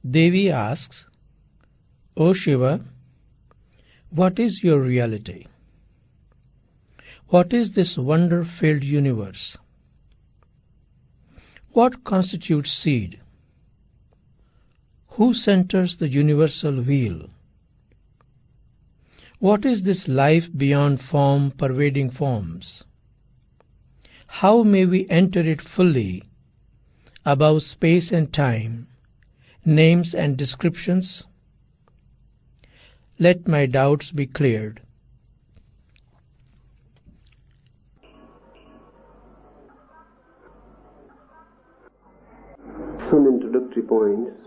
Devi asks, O Shiva, what is your reality? What is this wonder-filled universe? What constitutes seed? Who centers the universal wheel? What is this life beyond form pervading forms? How may we enter it fully, above space and time, names and descriptions? Let my doubts be cleared. Some introductory points.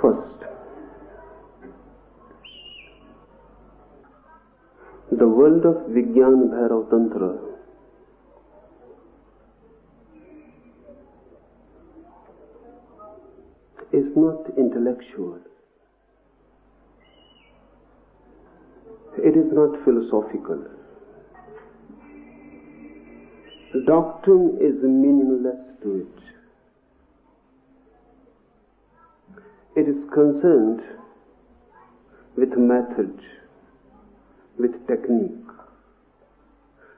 First, the world of Vigyan Bhairava Tantra is not intellectual. It is not philosophical. Doctrine is meaningless to it. It is concerned with method, with technique,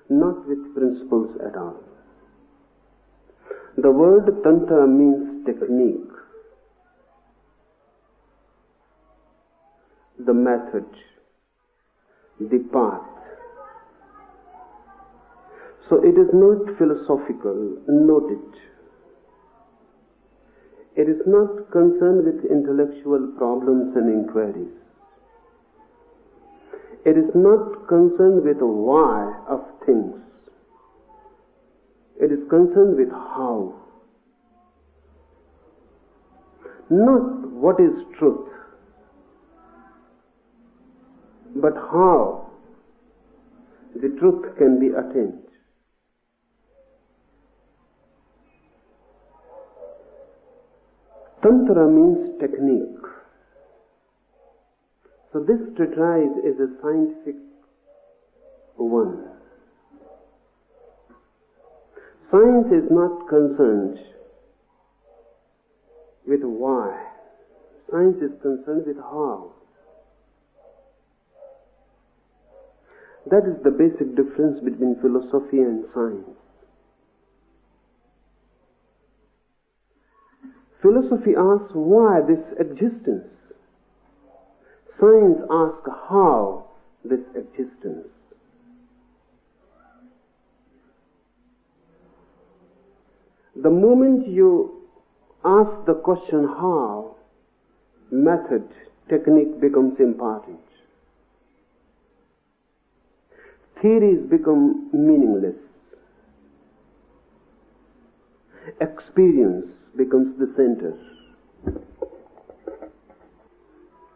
not with principles at all. The word Tantra means technique, the method, the path. So it is not philosophical, note it. It is not concerned with intellectual problems and inquiries. It is not concerned with why of things. It is concerned with how. Not what is truth, but how the truth can be attained. Tantra means technique. So this treatise is a scientific one. Science is not concerned with why. Science is concerned with how. That is the basic difference between philosophy and science. Philosophy asks why this existence. Science asks how this existence. The moment you ask the question how, method, technique becomes important. Theories become meaningless. Experience becomes the center.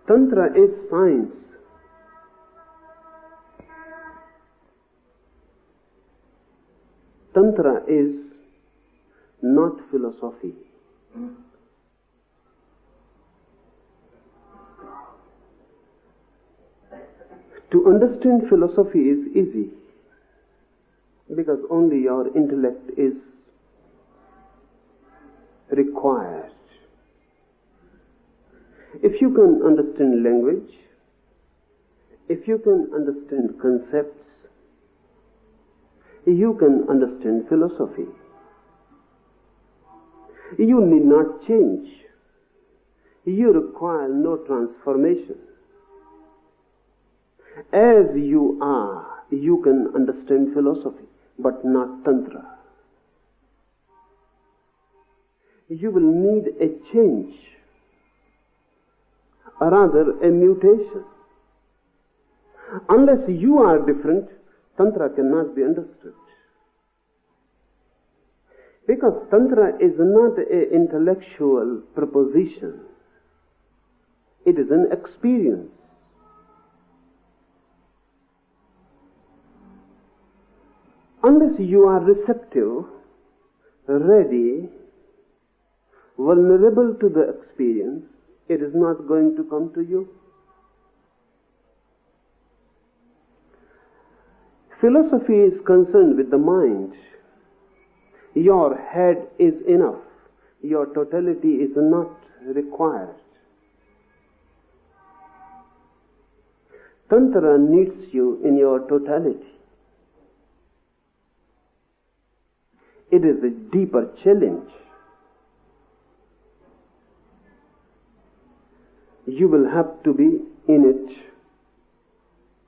Tantra is science. Tantra is not philosophy. To understand philosophy is easy because only your intellect is required. If you can understand language, if you can understand concepts, you can understand philosophy. You need not change. You require no transformation. As you are, you can understand philosophy, but not Tantra. You will need a change, or rather a mutation. Unless you are different, Tantra cannot be understood. Because Tantra is not an intellectual proposition. It is an experience. Unless you are receptive, ready, vulnerable to the experience, it is not going to come to you. Philosophy is concerned with the mind. Your head is enough. Your totality is not required. Tantra needs you in your totality. It is a deeper challenge. You will have to be in it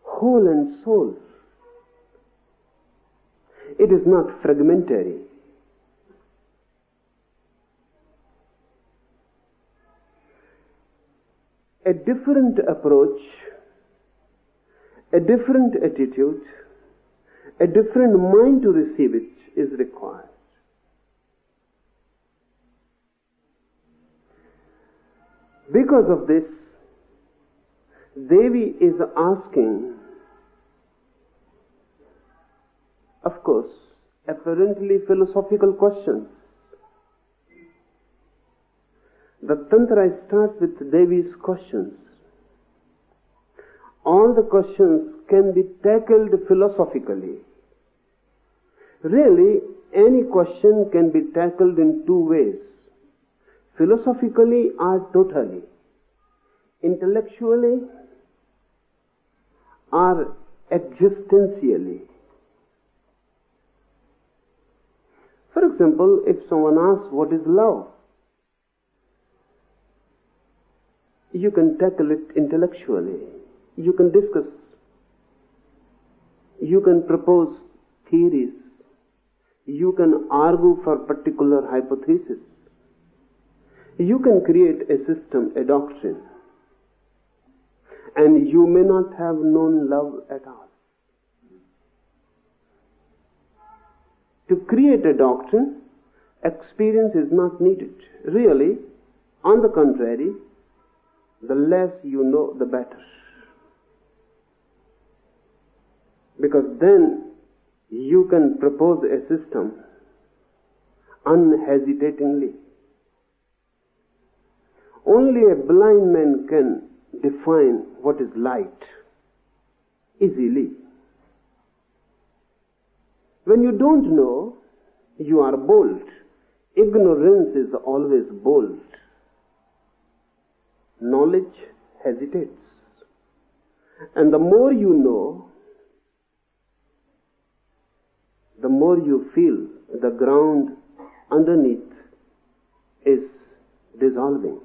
whole and soul. It is not fragmentary. A different approach, a different attitude, a different mind to receive it is required. Because of this, Devi is asking, of course, apparently philosophical questions. The Tantra starts with Devi's questions. All the questions can be tackled philosophically. Really, any question can be tackled in two ways. Philosophically or totally. Intellectually or existentially. For example, if someone asks, what is love? You can tackle it intellectually. You can discuss. You can propose theories. You can argue for particular hypothesis. You can create a system, a doctrine. And you may not have known love at all. To create a doctrine, experience is not needed. Really, on the contrary, the less you know, the better. Because then you can propose a system unhesitatingly. Only a blind man can define what is light easily. When you don't know, you are bold. Ignorance is always bold. Knowledge hesitates. And the more you know, the more you feel the ground underneath is dissolving.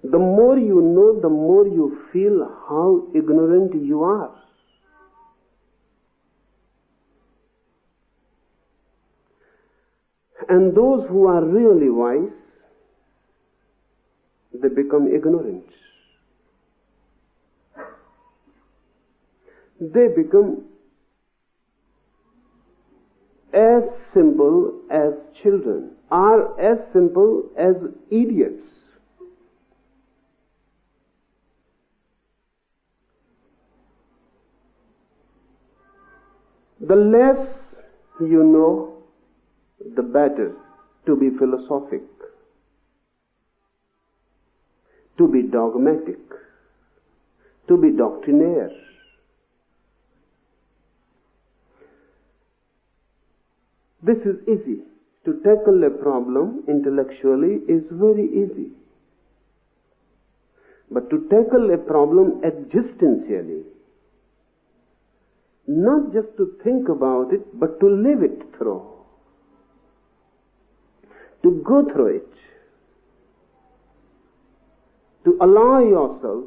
The more you know, the more you feel how ignorant you are. And those who are really wise, they become ignorant. They become as simple as children, or as simple as idiots. The less you know, the better to be philosophic, to be dogmatic, to be doctrinaire. This is easy. To tackle a problem intellectually is very easy. But to tackle a problem existentially, not just to think about it, but to live it through, to go through it, to allow yourself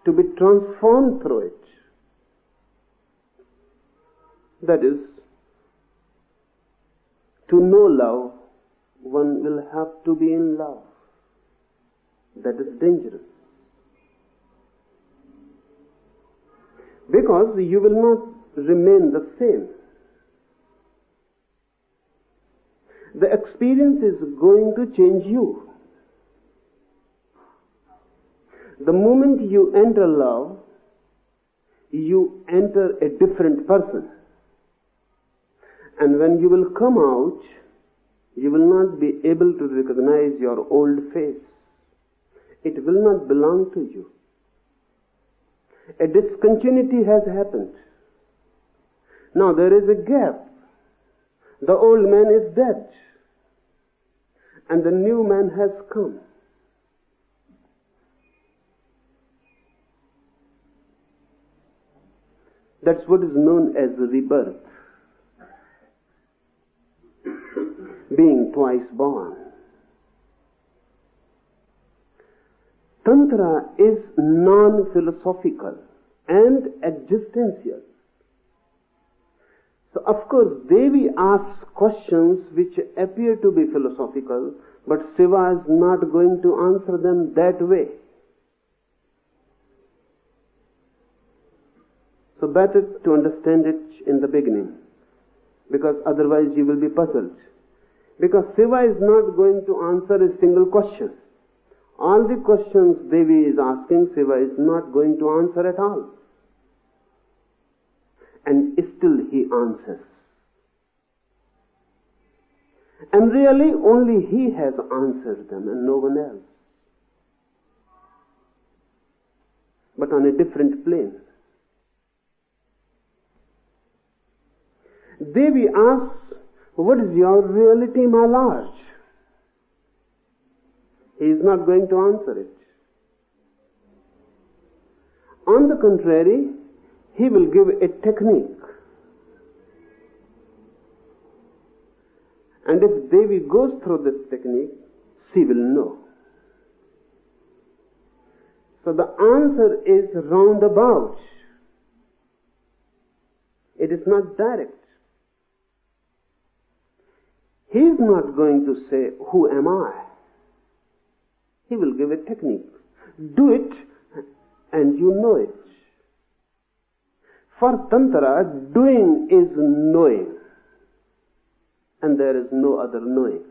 to be transformed through it. That is, to know love, one will have to be in love. That is dangerous. Because you will not remain the same. The experience is going to change you. The moment you enter love, you enter a different person. And when you will come out, you will not be able to recognize your old face. It will not belong to you. A discontinuity has happened. Now there is a gap. The old man is dead, and the new man has come. That's what is known as rebirth, being twice born. Tantra is non-philosophical and existential. So of course Devi asks questions which appear to be philosophical, but Shiva is not going to answer them that way. So better to understand it in the beginning, because otherwise you will be puzzled. Because Shiva is not going to answer a single question. All the questions Devi is asking, Shiva is not going to answer at all. And still he answers. And really only he has answered them and no one else. But on a different plane. Devi asks, "What is your reality, my Lord?" He is not going to answer it. On the contrary, he will give a technique. And if Devi goes through this technique, she will know. So the answer is roundabout. It is not direct. He is not going to say, "Who am I?" He will give a technique. Do it and you know it. For Tantra, doing is knowing. And there is no other knowing.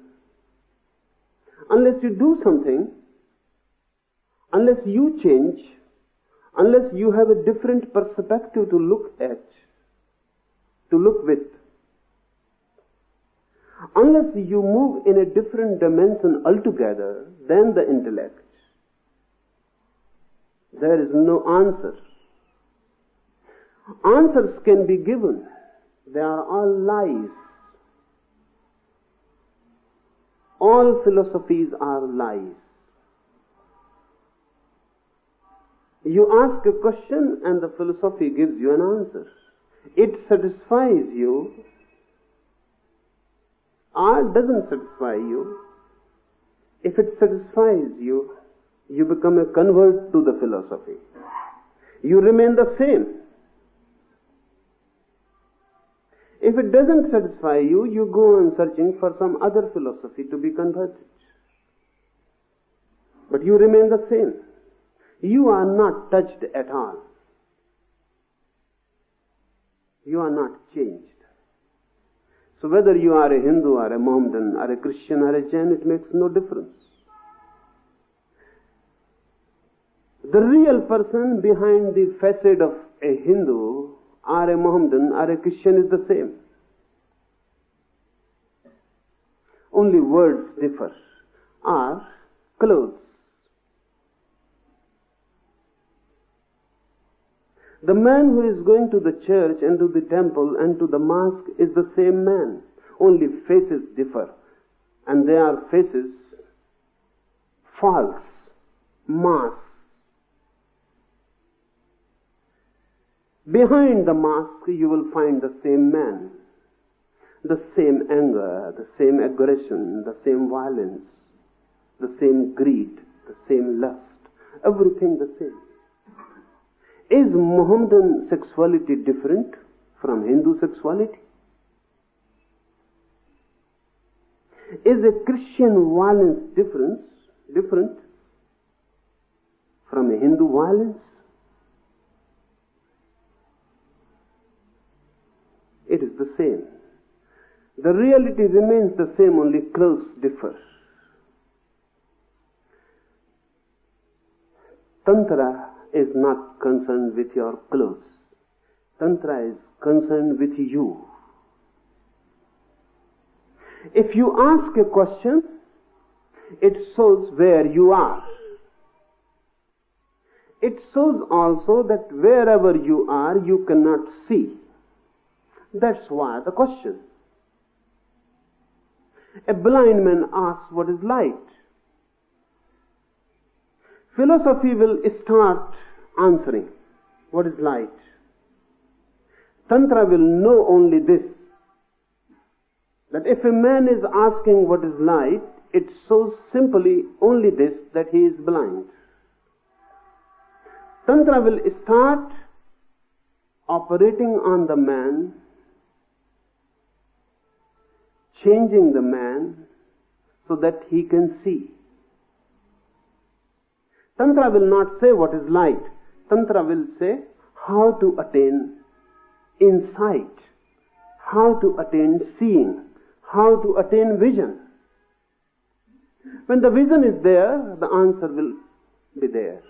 Unless you do something, unless you change, unless you have a different perspective to look at, to look with, unless you move in a different dimension altogether than the intellect, there is no answer. Answers can be given. They are all lies. All philosophies are lies. You ask a question and the philosophy gives you an answer. It satisfies you or doesn't satisfy you. If it satisfies you, you become a convert to the philosophy. You remain the same. If it doesn't satisfy you, you go on searching for some other philosophy to be converted. But you remain the same. You are not touched at all. You are not changed. So whether you are a Hindu or a Mohammedan or a Christian or a Jain, it makes no difference. The real person behind the facade of a Hindu or a Mohammedan or a Christian is the same. Only words differ, or clothes. The man who is going to the church and to the temple and to the mosque is the same man. Only faces differ. And they are faces false, masks. Behind the mask you will find the same man. The same anger, the same aggression, the same violence, the same greed, the same lust. Everything the same. Is Mohammedan sexuality different from Hindu sexuality? Is a Christian violence different from a Hindu violence? It is the same. The reality remains the same, only clothes differ. Tantra is not concerned with your clothes. Tantra is concerned with you. If you ask a question, it shows where you are. It shows also that wherever you are, you cannot see. That's why the question. A blind man asks, what is light? Philosophy will start answering, what is light? Tantra will know only this, that if a man is asking what is light, it shows simply only this, that he is blind. Tantra will start operating on the man, changing the man so that he can see. Tantra will not say what is light. Tantra will say how to attain insight, how to attain seeing, how to attain vision. When the vision is there, the answer will be there.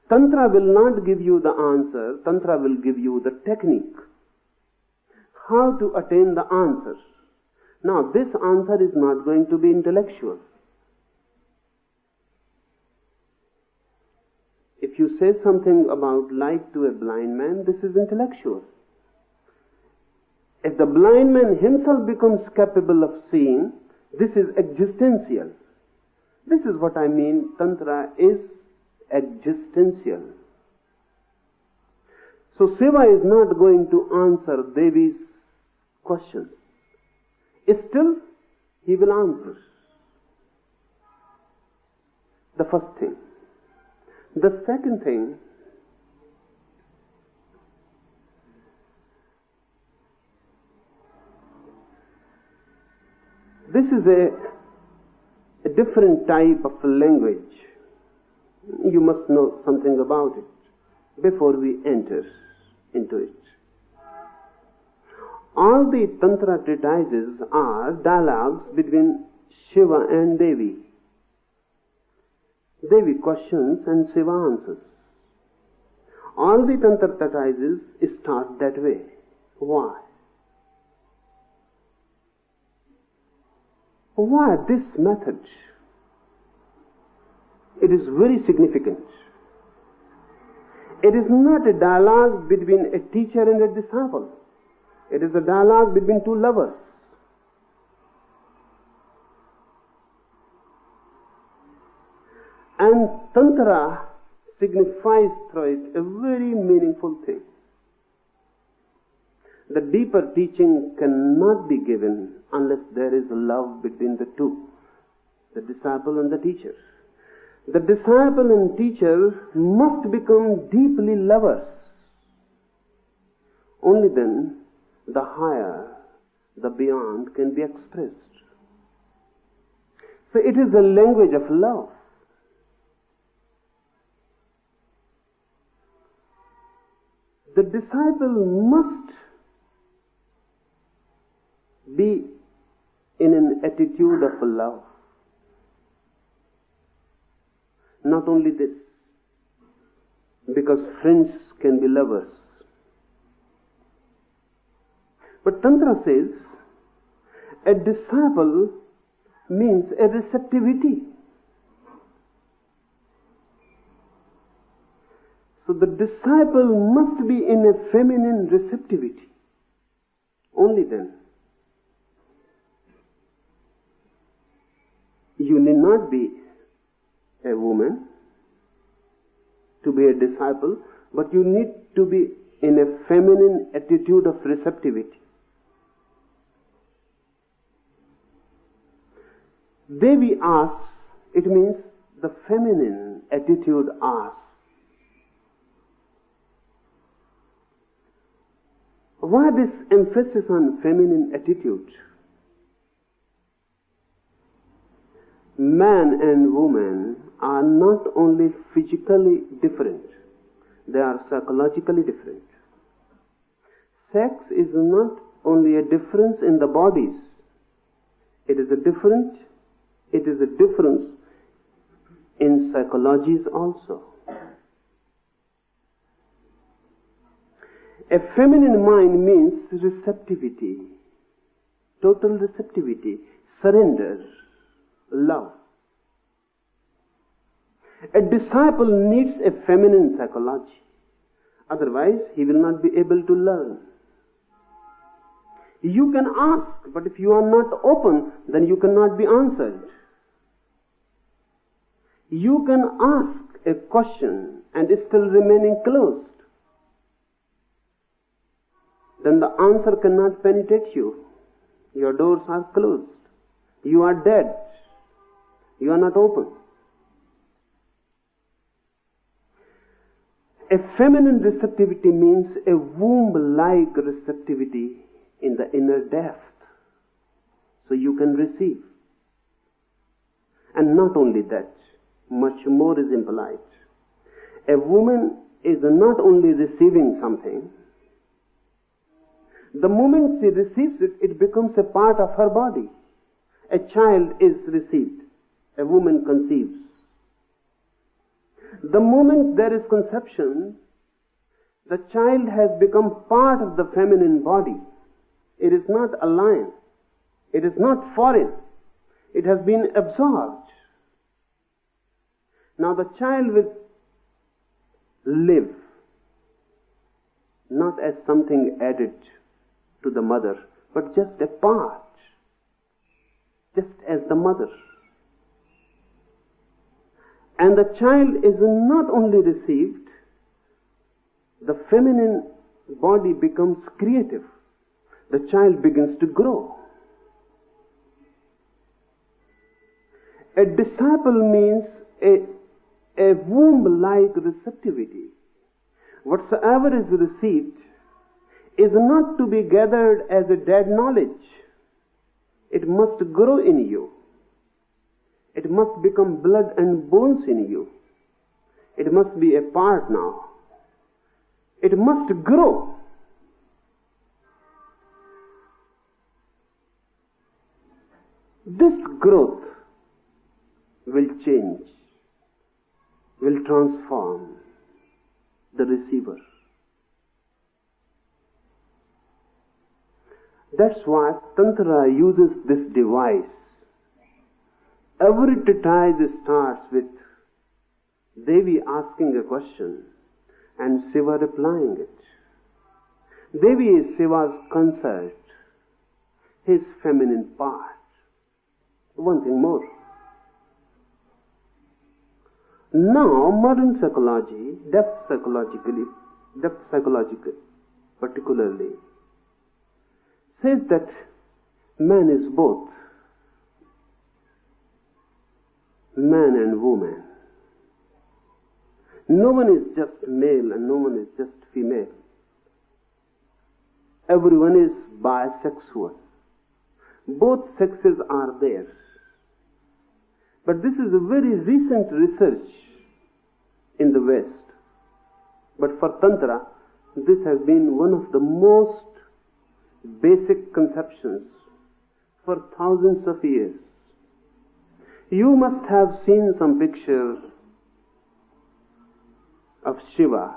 Tantra will not give you the answer. Tantra will give you the technique, how to attain the answer. Now, this answer is not going to be intellectual. If you say something about light to a blind man, this is intellectual. If the blind man himself becomes capable of seeing, this is existential. This is what I mean, Tantra is existential. So Shiva is not going to answer Devi's questions. Still, he will answer. The first thing. The second thing, this is a different type of language. You must know something about it before we enter into it. All the Tantra treatises are dialogues between Shiva and Devi. Devi questions and Shiva answers. All the Tantra treatises start that way. Why? Why this method? It is very significant. It is not a dialogue between a teacher and a disciple. It is a dialogue between two lovers. And Tantra signifies through it a very meaningful thing. The deeper teaching cannot be given unless there is love between the two, the disciple and the teacher. The disciple and teacher must become deeply lovers. Only then the higher, the beyond can be expressed. So it is the language of love. The disciple must be in an attitude of love. Not only this, because friends can be lovers. But Tantra says, a disciple means a receptivity. So the disciple must be in a feminine receptivity. Only then. You need not be a woman to be a disciple, but you need to be in a feminine attitude of receptivity. Devi asks, it means the feminine attitude asks. Why this emphasis on feminine attitude? Man and woman are not only physically different, they are psychologically different. Sex is not only a difference in the bodies, it is a difference in psychologies also. A feminine mind means receptivity, total receptivity, surrender, love. A disciple needs a feminine psychology. Otherwise, he will not be able to learn. You can ask, but if you are not open, then you cannot be answered. You can ask a question and still remaining closed. Then the answer cannot penetrate you. Your doors are closed. You are dead. You are not open. A feminine receptivity means a womb-like receptivity in the inner depth. So you can receive. And not only that, much more is implied. A woman is not only receiving something, the moment she receives it, it becomes a part of her body. A child is received. A woman conceives. The moment there is conception, the child has become part of the feminine body. It is not alien. It is not foreign. It has been absorbed. Now the child will live, not as something added to the mother, but just a part, just as the mother. And the child is not only received, the feminine body becomes creative. The child begins to grow. A disciple means a womb-like receptivity. Whatsoever is received is not to be gathered as a dead knowledge. It must grow in you. It must become blood and bones in you. It must be a part now. It must grow. This growth will change, will transform the receiver. That's why Tantra uses this device. Every treatise starts with Devi asking a question and Shiva replying it. Devi is Shiva's consort, his feminine part. One thing more. Now, modern psychology, depth psychology particularly, says that man is both man and woman. No one is just male and no one is just female. Everyone is bisexual. Both sexes are there. But this is a very recent research in the West. But for Tantra, this has been one of the most basic conceptions for thousands of years. You must have seen some pictures of Shiva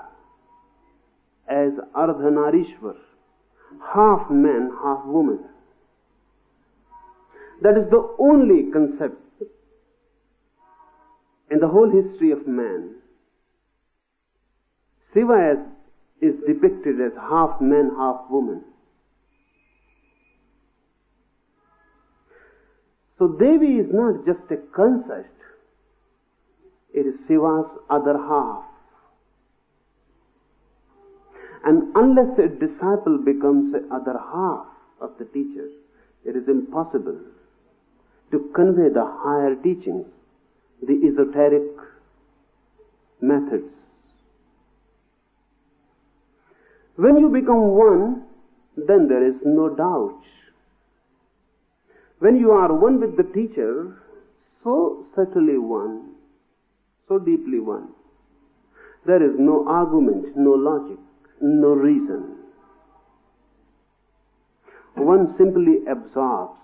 as Ardhanarishwar, half man, half woman. That is the only concept in the whole history of man. Shiva is depicted as half man, half woman. So Devi is not just a consort, it is Shiva's other half. And unless a disciple becomes the other half of the teacher, it is impossible to convey the higher teachings, the esoteric methods. When you become one, then there is no doubt. When you are one with the teacher, so subtly one, so deeply one, there is no argument, no logic, no reason. One simply absorbs.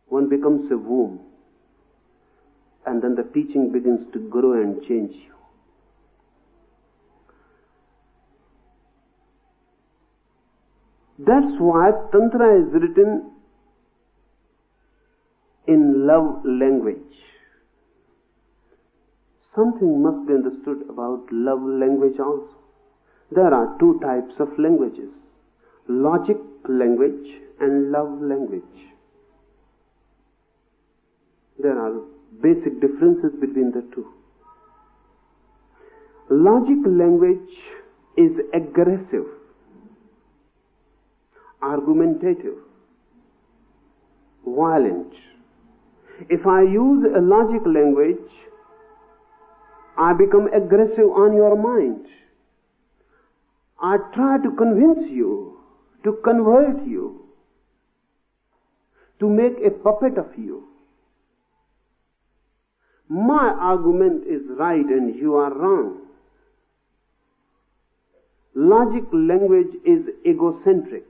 One becomes a womb. And then the teaching begins to grow and change you. That's why Tantra is written in love language. something must be understood about love language also. There are two types of languages: logic language and love language. There are basic differences between the two. Logic language is aggressive, argumentative, violent. If I use a logic language, I become aggressive on your mind. I try to convince you, to convert you, to make a puppet of you. My argument is right and you are wrong. Logic language is egocentric.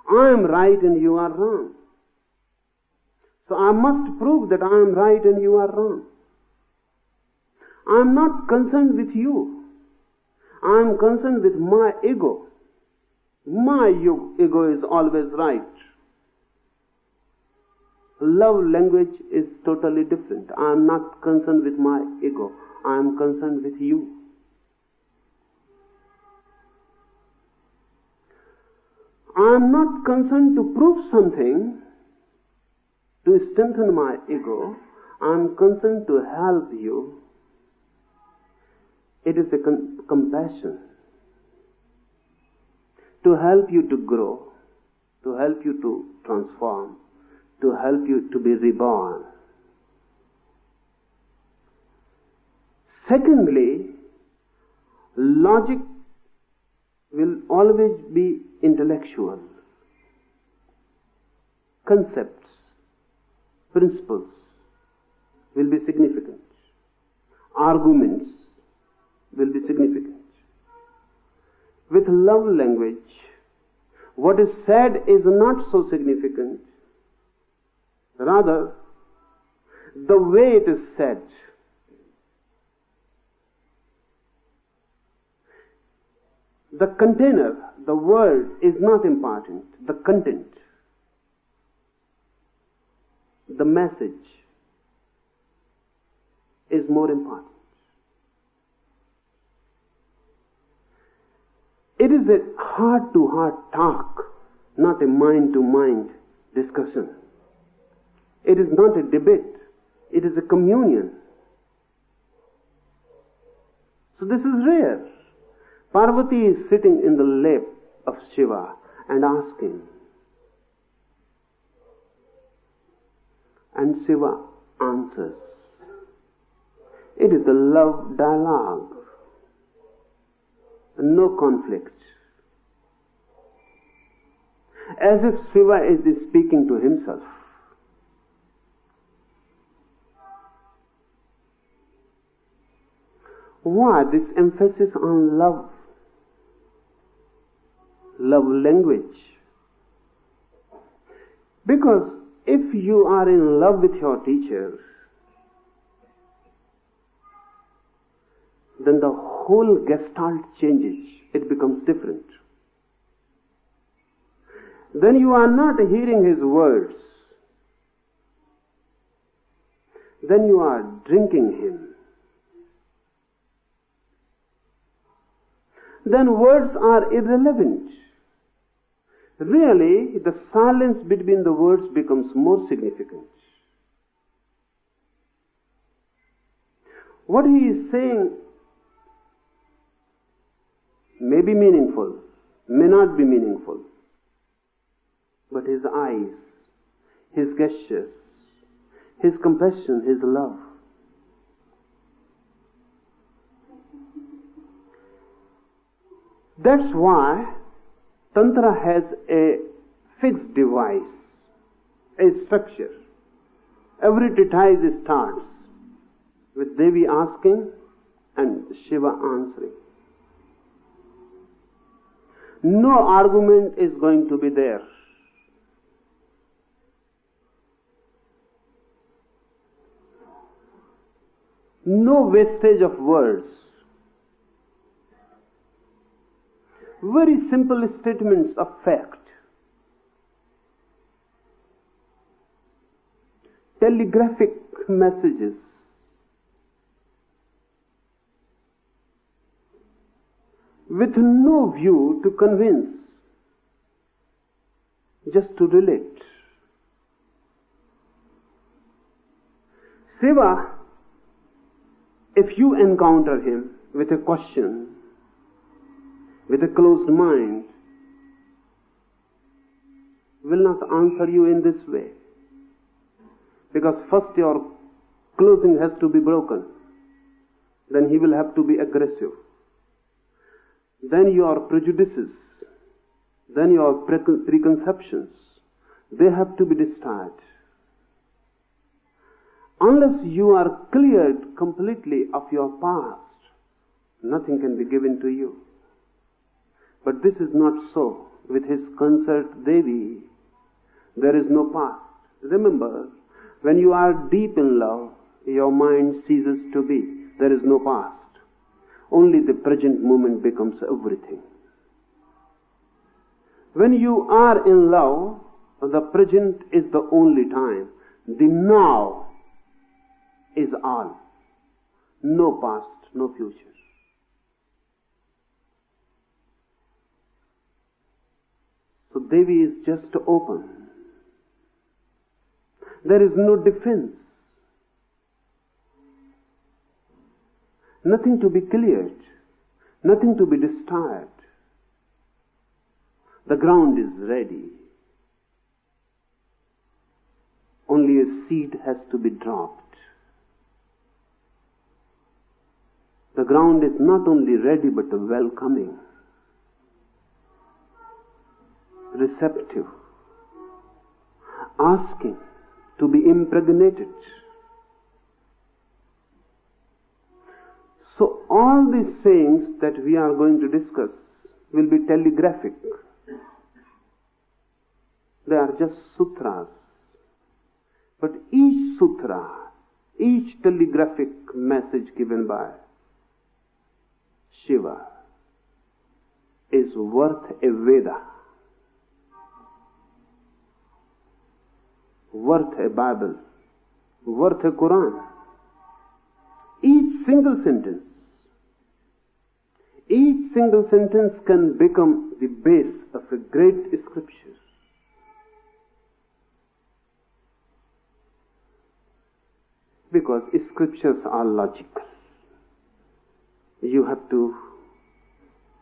I am right and you are wrong. So I must prove that I am right and you are wrong. I am not concerned with you. I am concerned with my ego. My ego is always right. Love language is totally different. I am not concerned with my ego. I am concerned with you. I am not concerned to prove something to strengthen my ego. I am concerned to help you. It is a compassion to help you to grow, to help you to transform, to help you to be reborn. Secondly, logic will always be intellectual. Concepts, principles will be significant. Arguments will be significant. With love language, what is said is not so significant. Rather, the way it is said. The container, the word is not important. The content, the message is more important. It is a heart-to-heart talk, not a mind-to-mind discussion. It is not a debate. It is a communion. So this is rare. Parvati is sitting in the lap of Shiva and asking. And Shiva answers. It is the love dialogue. No conflict. As if Shiva is speaking to himself. Why this emphasis on love? Love language. Because if you are in love with your teacher, then the whole gestalt changes. It becomes different. Then you are not hearing his words. Then you are drinking him. Then words are irrelevant. Really, the silence between the words becomes more significant. What he is saying may be meaningful, may not be meaningful. But his eyes, his gestures, his compassion, his love. That's why Tantra has a fixed device, a structure. Every treatise starts with Devi asking and Shiva answering. No argument is going to be there. No wastage of words. Very simple statements of fact. Telegraphic messages. with no view to convince, just to relate. Shiva, if you encounter him with a question, with a closed mind, will not answer you in this way. Because first your closing has to be broken. Then he will have to be aggressive. Then your prejudices, then your preconceptions, they have to be destroyed. Unless you are cleared completely of your past, nothing can be given to you. But this is not so. With his consort Devi, there is no past. Remember, when you are deep in love, your mind ceases to be. There is no past. Only the present moment becomes everything. When you are in love, the present is the only time. The now is all. No past, no future. So Devi is just open. There is no defense. Nothing to be cleared. Nothing to be destroyed. The ground is ready. Only a seed has to be dropped. The ground is not only ready but welcoming, receptive, asking to be impregnated. So all these sayings that we are going to discuss will be telegraphic. They are just sutras. But each sutra, each telegraphic message given by Shiva is worth a Veda, worth a Bible, worth a Quran. Each single sentence can become the base of a great scripture. Because scriptures are logical. You have to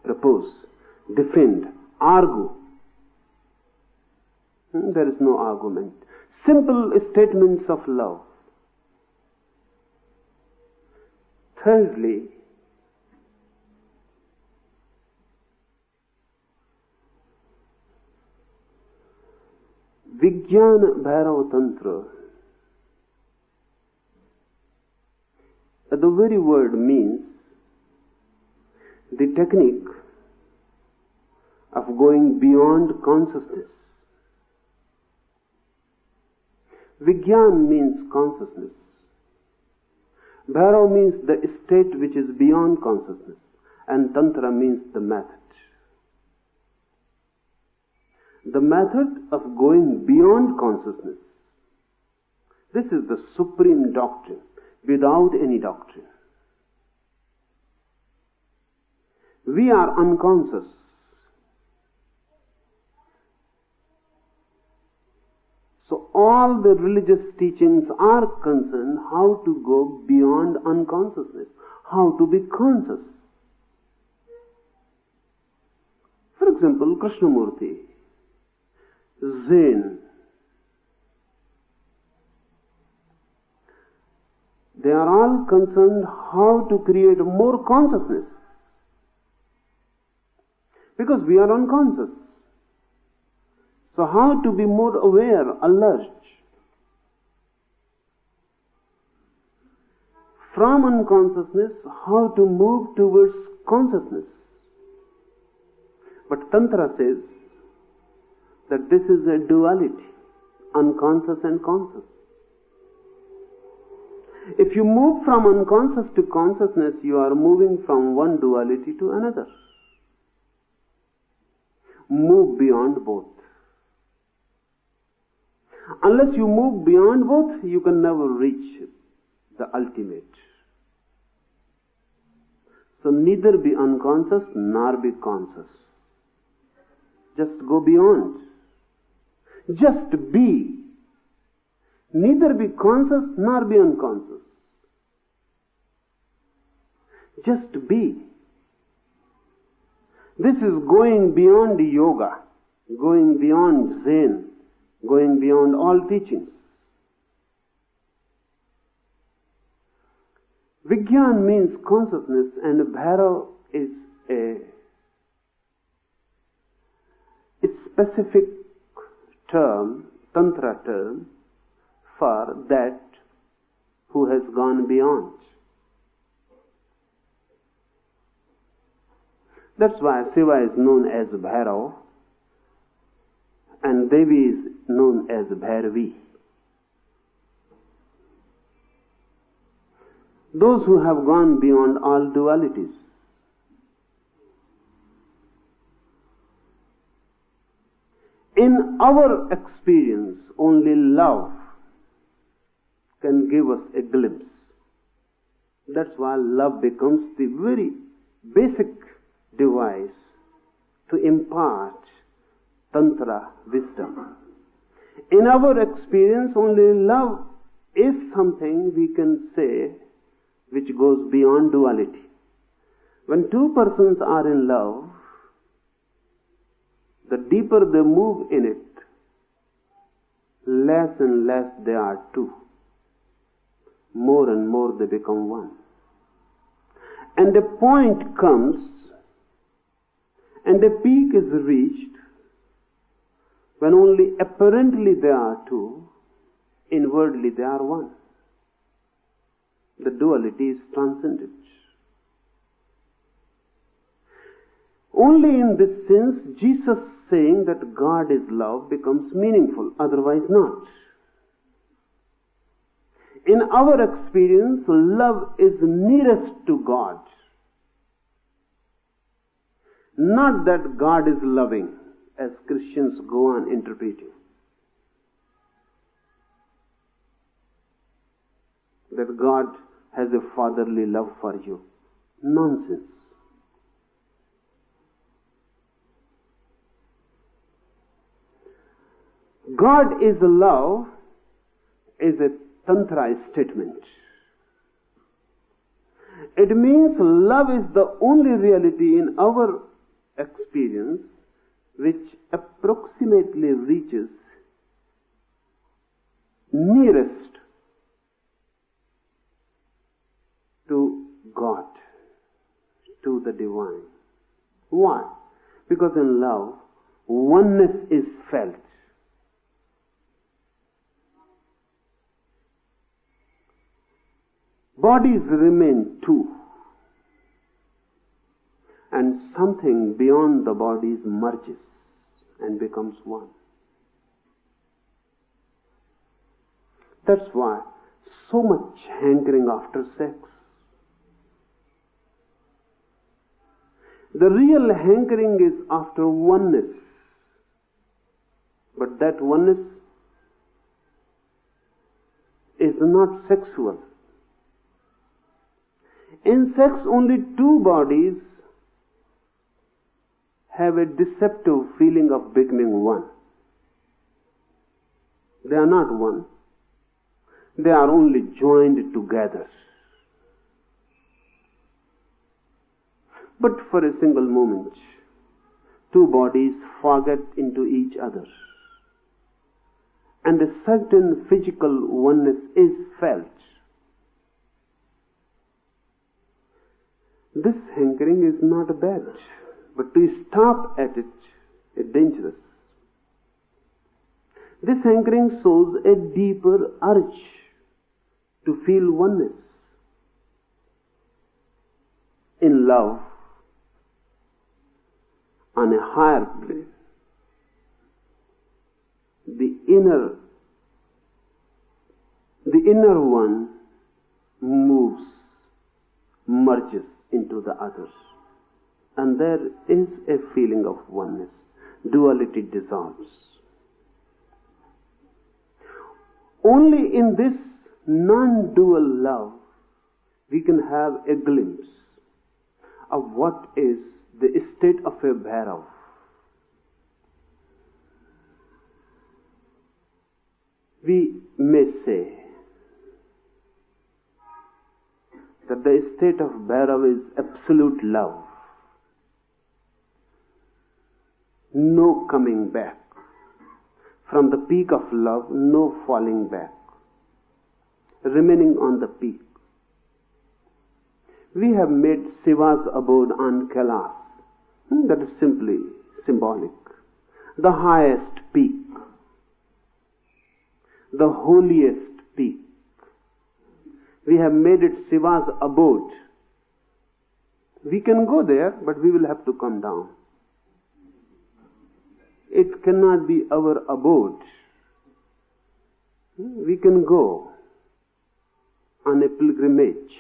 propose, defend, argue. There is no argument. Simple statements of love. Thirdly, Vigyan bhairava tantra. The very word means the technique of going beyond consciousness. Vigyan means consciousness. Bhairava means the state which is beyond consciousness. And Tantra means the method. The method of going beyond consciousness. This is the supreme doctrine, without any doctrine. We are unconscious. So all the religious teachings are concerned how to go beyond unconsciousness, how to be conscious. For example, Krishnamurti, Zen, they are all concerned how to create more consciousness. Because we are unconscious. So how to be more aware, alert? From unconsciousness, how to move towards consciousness. But Tantra says that this is a duality, unconscious and conscious. If you move from unconscious to consciousness, you are moving from one duality to another. Move beyond both. Unless you move beyond both, you can never reach the ultimate. So neither be unconscious nor be conscious. Just go beyond. Just be. Neither be conscious nor be unconscious. Just be. This is going beyond yoga, going beyond Zen, going beyond all teachings. Vigyan means consciousness, and bhairava is a specific term, tantra term, for that who has gone beyond. That's why Shiva is known as Bhairava and Devi is known as Bhairavi. Those who have gone beyond all dualities. In our experience, only love can give us a glimpse. That's why love becomes the very basic device to impart Tantra wisdom. In our experience, only love is something we can say which goes beyond duality. When two persons are in love, the deeper they move in it, less and less they are two. More and more they become one. And a point comes and a peak is reached when only apparently they are two, inwardly they are one. The duality is transcended. Only in this sense, Jesus saying that God is love becomes meaningful, otherwise not. In our experience, love is nearest to God. Not that God is loving, as Christians go on interpreting. That God has a fatherly love for you. Nonsense. God is love is a Tantra statement. It means love is the only reality in our experience which approximately reaches nearest to God, to the divine. Why? Because in love, oneness is felt. Bodies remain two, and something beyond the bodies merges and becomes one. That's why so much hankering after sex. The real hankering is after oneness, but that oneness is not sexual. In sex, only two bodies have a deceptive feeling of becoming one. They are not one. They are only joined together. But for a single moment, two bodies forget into each other, and a certain physical oneness is felt. This hankering is not bad, but to stop at it is dangerous. This hankering shows a deeper urge to feel oneness. In love, on a higher plane, the inner one moves, merges into the others, and there is a feeling of oneness. Duality dissolves. Only in this non-dual love we can have a glimpse of what is the state of a bhairava. We may say that the state of bhairava is absolute love. No coming back. From the peak of love, no falling back. Remaining on the peak. We have made Shiva's abode on Kailas. That is simply symbolic. The highest peak. The holiest peak. We have made it Shiva's abode. We can go there, but we will have to come down. It cannot be our abode. We can go on a pilgrimage.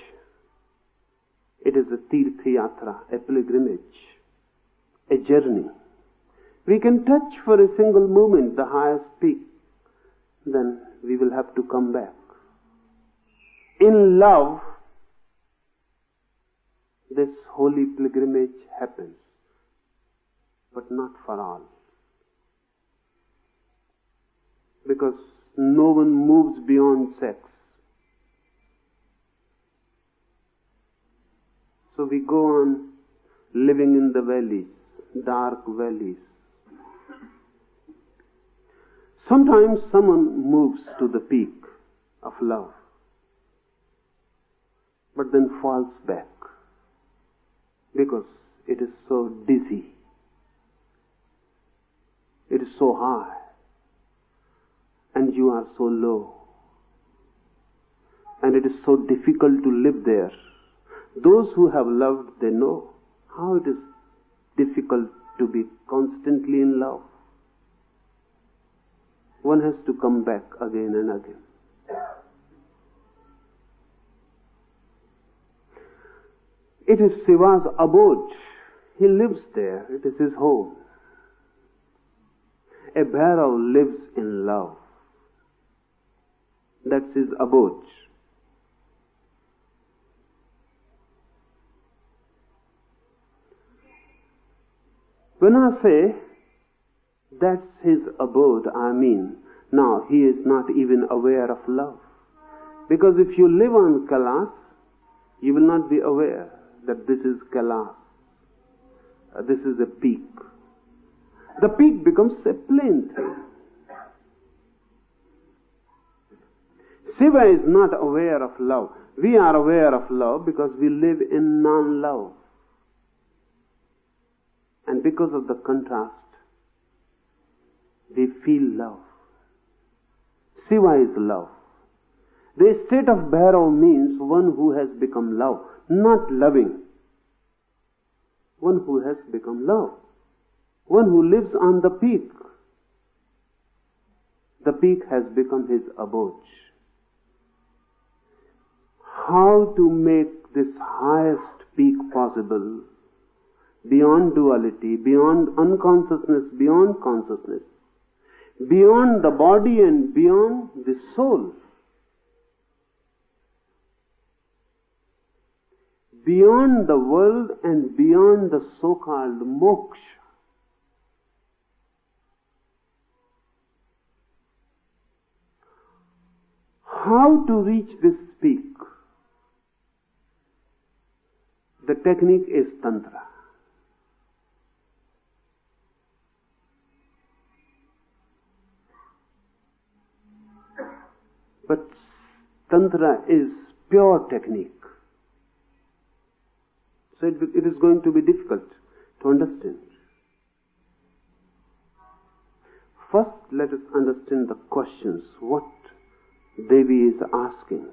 It is a tirtha yatra, a pilgrimage, a journey. We can touch for a single moment the highest peak. Then we will have to come back. In love, this holy pilgrimage happens, but not for all. Because no one moves beyond sex. So we go on living in the valleys, dark valleys. Sometimes someone moves to the peak of love, but then falls back because it is so dizzy. It is so high. And you are so low. And it is so difficult to live there. Those who have loved, they know how it is difficult to be constantly in love. One has to come back again and again. It is Shiva's abode. He lives there. It is his home. A bhairava lives in love. That's his abode. When I say that's his abode, I mean, now he is not even aware of love. Because if you live on Kailas, you will not be aware that this is Kailas. This is a peak. The peak becomes a plain thing. Shiva is not aware of love. We are aware of love because we live in non-love. And because of the contrast, we feel love. Shiva is love. The state of bhairava means one who has become love, not loving. One who has become love. One who lives on the peak. The peak has become his abode. How to make this highest peak possible, beyond duality, beyond unconsciousness, beyond consciousness, beyond the body and beyond the soul, beyond the world and beyond the so-called moksha. How to reach this peak? The technique is Tantra. But Tantra is pure technique. So it is going to be difficult to understand. First, let us understand the questions, what Devi is asking.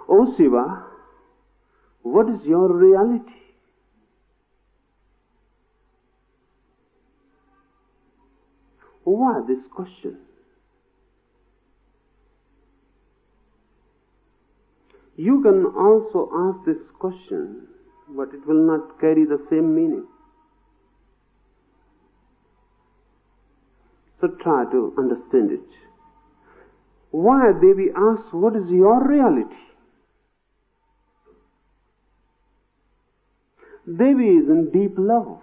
O Shiva, what is your reality? Why this question? You can also ask this question, but it will not carry the same meaning. So try to understand it. Why Devi asks, what is your reality? Devi is in deep love.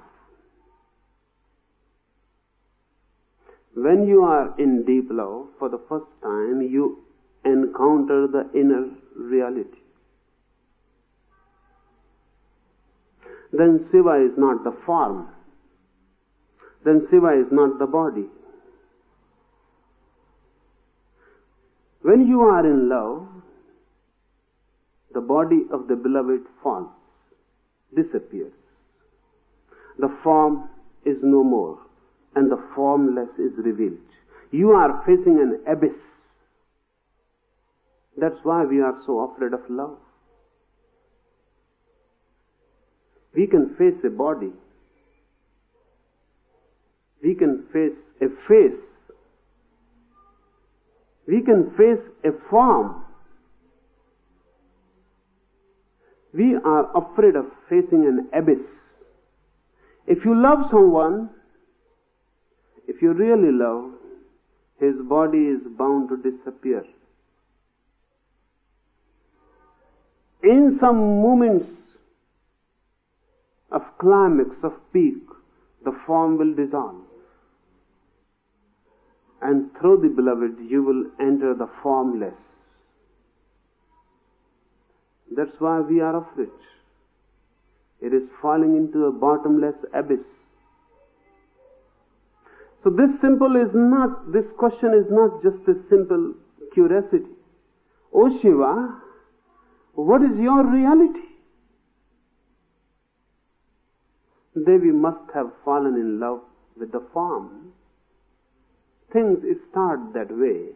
When you are in deep love, for the first time, you encounter the inner reality. Then Shiva is not the form. Then Shiva is not the body. When you are in love, the body of the beloved falls, disappears. The form is no more, and the formless is revealed. You are facing an abyss. That's why we are so afraid of love. We can face a body. We can face a face. We can face a form. We are afraid of facing an abyss. If you love someone, if you really love, his body is bound to disappear. In some moments of climax, of peak, the form will dissolve. And through the beloved, you will enter the formless. That's why we are afraid. It is falling into a bottomless abyss. So this question is not just a simple curiosity. O Shiva, what is your reality? Devi must have fallen in love with the form. Things start that way.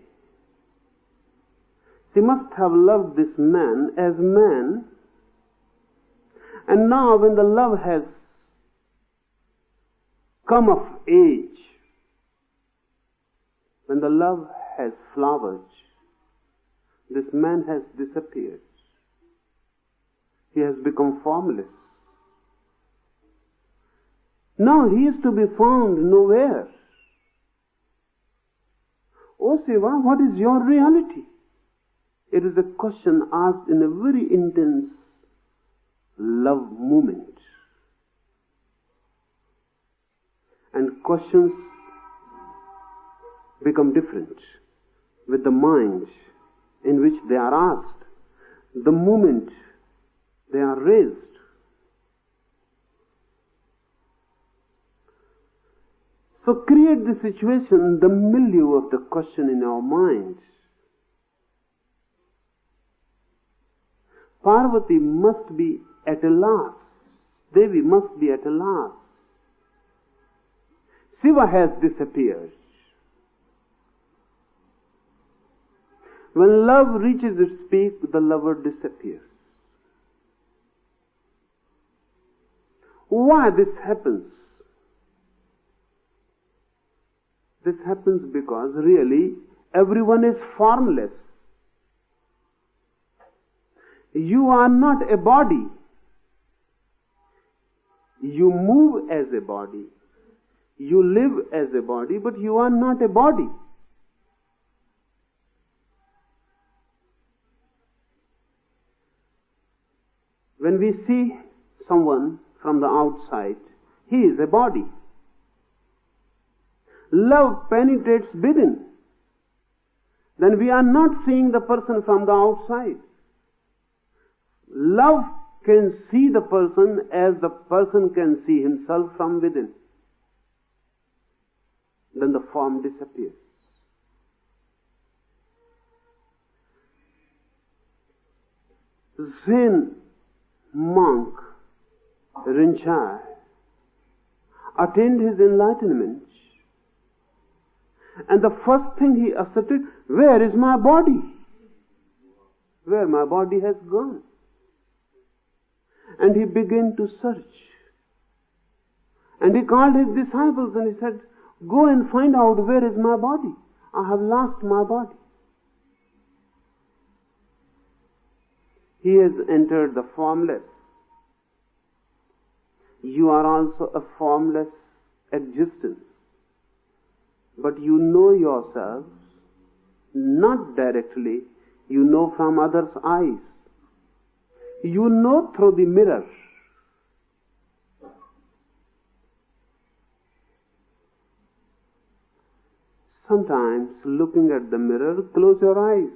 She must have loved this man as man, and now when the love has come of age, when the love has flowered, this man has disappeared. He has become formless. Now he is to be found nowhere. O Shiva, what is your reality? It is a question asked in a very intense love moment. And questions become different with the mind in which they are asked, the moment they are raised. So create the situation, the milieu of the question in our minds. Parvati must be at a loss. Devi must be at a loss. Shiva has disappeared. When love reaches its peak, the lover disappears. Why this happens? This happens because really everyone is formless. You are not a body. You move as a body. You live as a body, but you are not a body. When we see someone from the outside, he is a body. Love penetrates within. Then we are not seeing the person from the outside. Love can see the person as the person can see himself from within. Then the form disappears. Zen monk Rinzai attained his enlightenment, and the first thing he asserted, where is my body? Where my body has gone? And he began to search. And he called his disciples and he said, go and find out where is my body. I have lost my body. He has entered the formless. You are also a formless existence. But you know yourselves not directly, you know from others' eyes. You know through the mirror. Sometimes, looking at the mirror, close your eyes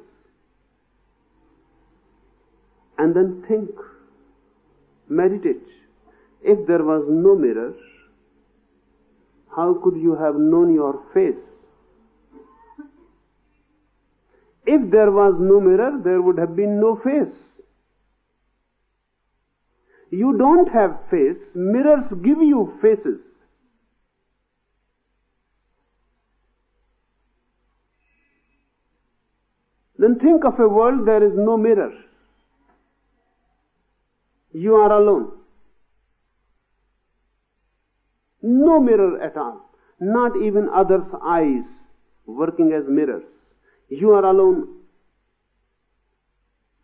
and then think, meditate. If there was no mirror, how could you have known your face? If there was no mirror, there would have been no face. You don't have face, mirrors give you faces. Then think of a world there is no mirror. You are alone. No mirror at all. Not even others' eyes working as mirrors. You are alone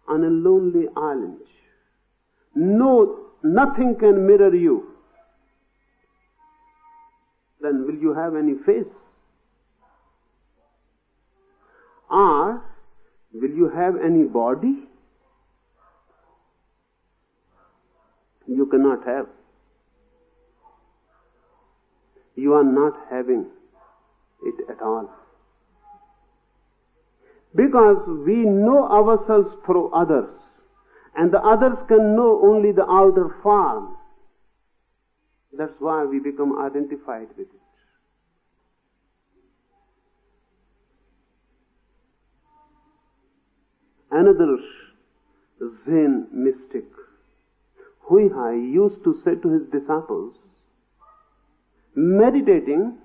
on a lonely island. No, nothing can mirror you. Then will you have any face? Or will you have any body? You cannot have. You are not having it at all. Because we know ourselves through others, and the others can know only the outer form. That's why we become identified with it. Another Zen mystic, Huihai, used to say to his disciples, meditating,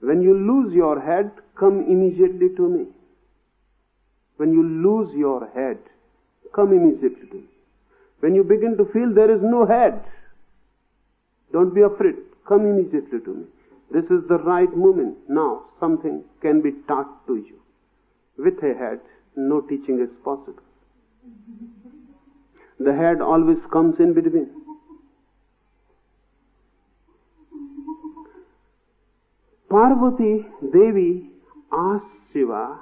when you lose your head, come immediately to me. When you lose your head, come immediately to me. When you begin to feel there is no head, don't be afraid, come immediately to me. This is the right moment. Now something can be taught to you. With a head, no teaching is possible. The head always comes in between. Parvati Devi asked Shiva,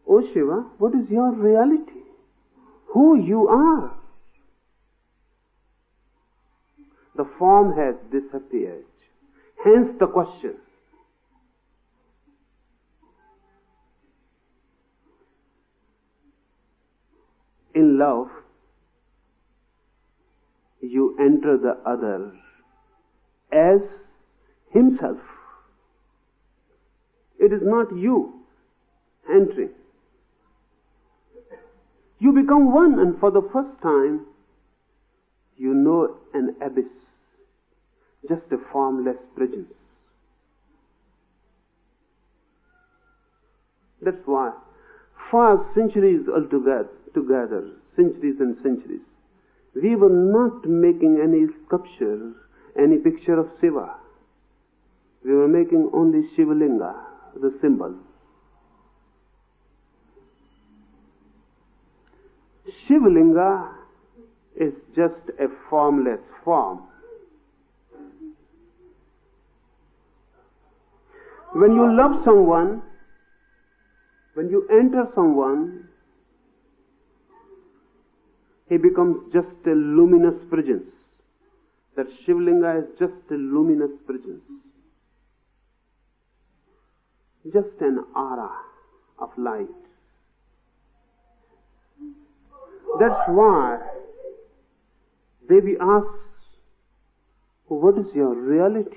"O Shiva, what is your reality? Who you are?" The form has disappeared. Hence the question. In love, you enter the other as himself. It is not you entering. You become one, and for the first time, you know an abyss, just a formless presence. That's why, for centuries together, centuries and centuries, we were not making any sculpture, any picture of Shiva. We were making only Shivalinga, the symbol. Shivalinga is just a formless form. When you love someone, when you enter someone, he becomes just a luminous presence. That Shivalinga is just a luminous presence. Just an aura of light. That's why Devi asks, what is your reality?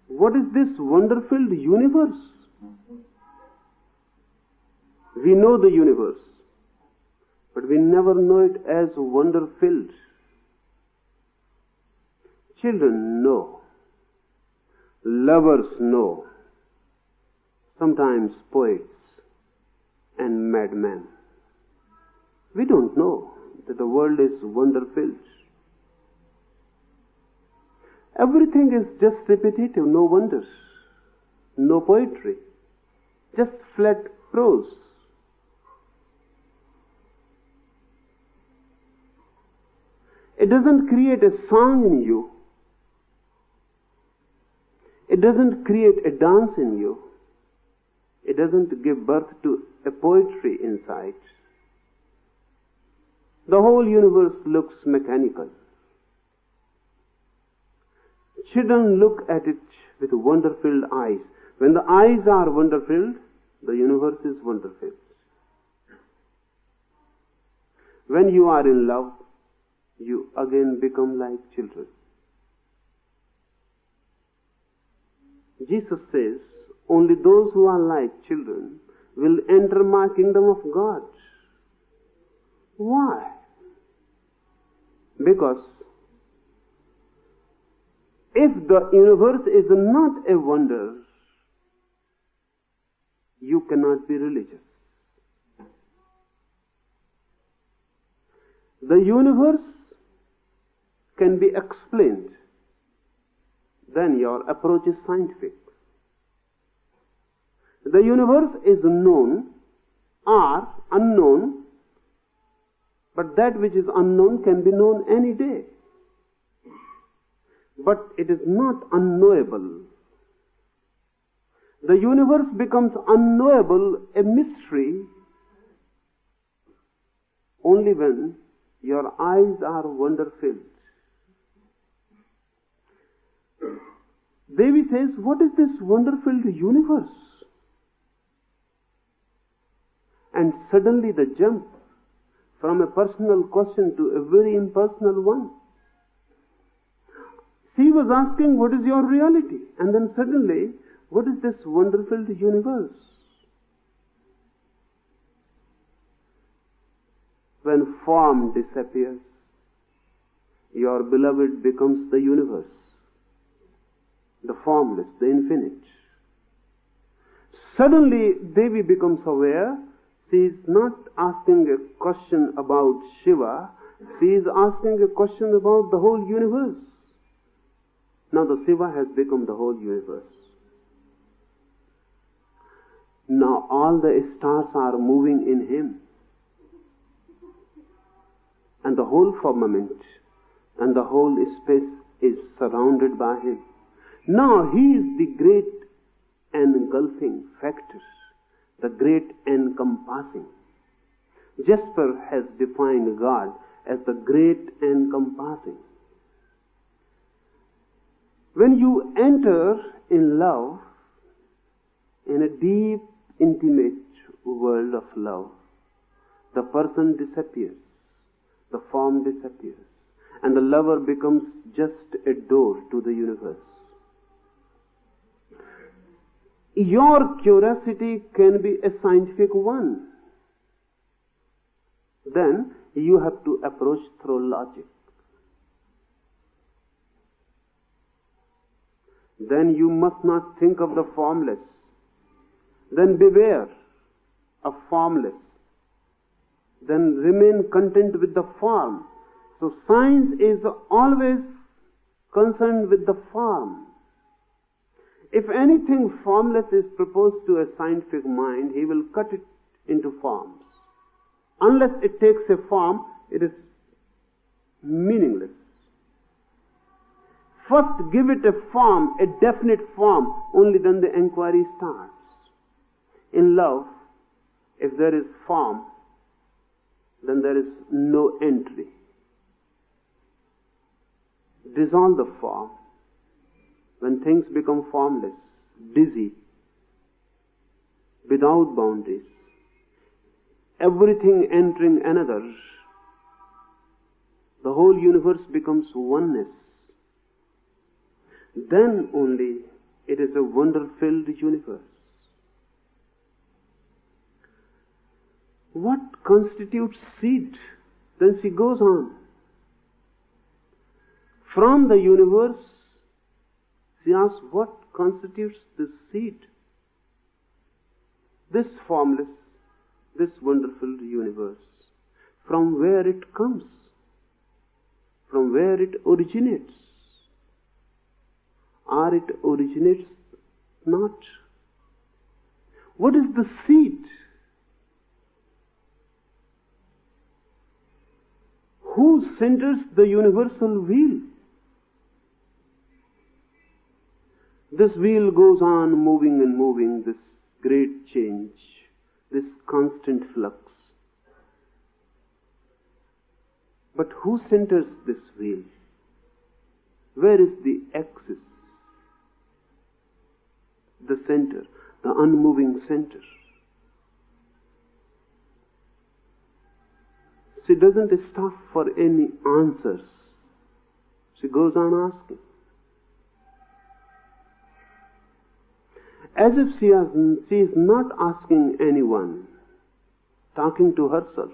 What is this wonder-filled universe? We know the universe, but we never know it as wonder-filled. Children know. Lovers know. Sometimes poets and madmen. We don't know that the world is wonder-filled. Everything is just repetitive, no wonders, no poetry, just flat prose. It doesn't create a song in you. It doesn't create a dance in you. It doesn't give birth to a poetry inside. The whole universe looks mechanical. Children look at it with wonder-filled eyes. When the eyes are wonder-filled, the universe is wonder-filled. When you are in love, you again become like children. Jesus says, only those who are like children will enter my kingdom of God. Why? Because if the universe is not a wonder, you cannot be religious. The universe can be explained, then your approach is scientific. The universe is known or unknown, but that which is unknown can be known any day. But it is not unknowable. The universe becomes unknowable, a mystery, only when your eyes are wonder-filled. Devi says, what is this wonder-filled universe? And suddenly the jump from a personal question to a very impersonal one. She was asking, what is your reality? And then suddenly, what is this wonder-filled universe? When form disappears, your beloved becomes the universe, the formless, the infinite. Suddenly, Devi becomes aware. She is not asking a question about Shiva, she is asking a question about the whole universe. Now the Shiva has become the whole universe. Now all the stars are moving in him, and the whole firmament and the whole space is surrounded by him. Now he is the great engulfing factor, the great encompassing. Jasper has defined God as the great encompassing. When you enter in love, in a deep, intimate world of love, the person disappears, the form disappears, and the lover becomes just a door to the universe. Your curiosity can be a scientific one. Then you have to approach through logic. Then you must not think of the formless. Then beware of formless. Then remain content with the form. So science is always concerned with the form. If anything formless is proposed to a scientific mind, he will cut it into forms. Unless it takes a form, it is meaningless. First give it a form, a definite form, only then the inquiry starts. In love, if there is form, then there is no entry. Dissolve the form. When things become formless, dizzy, without boundaries, everything entering another, the whole universe becomes oneness. Then only it is a wonder-filled universe. What constitutes seed? Then she goes on. From the universe, she asks, what constitutes this seed? This formless, this wonderful universe. From where it comes? From where it originates? Or it originates not? What is the seed? Who centers the universal wheel? This wheel goes on moving and moving, this great change, this constant flux. But who centers this wheel? Where is the axis? the center, the unmoving center. She doesn't stop for any answers. She goes on asking. As if she is not asking anyone, talking to herself.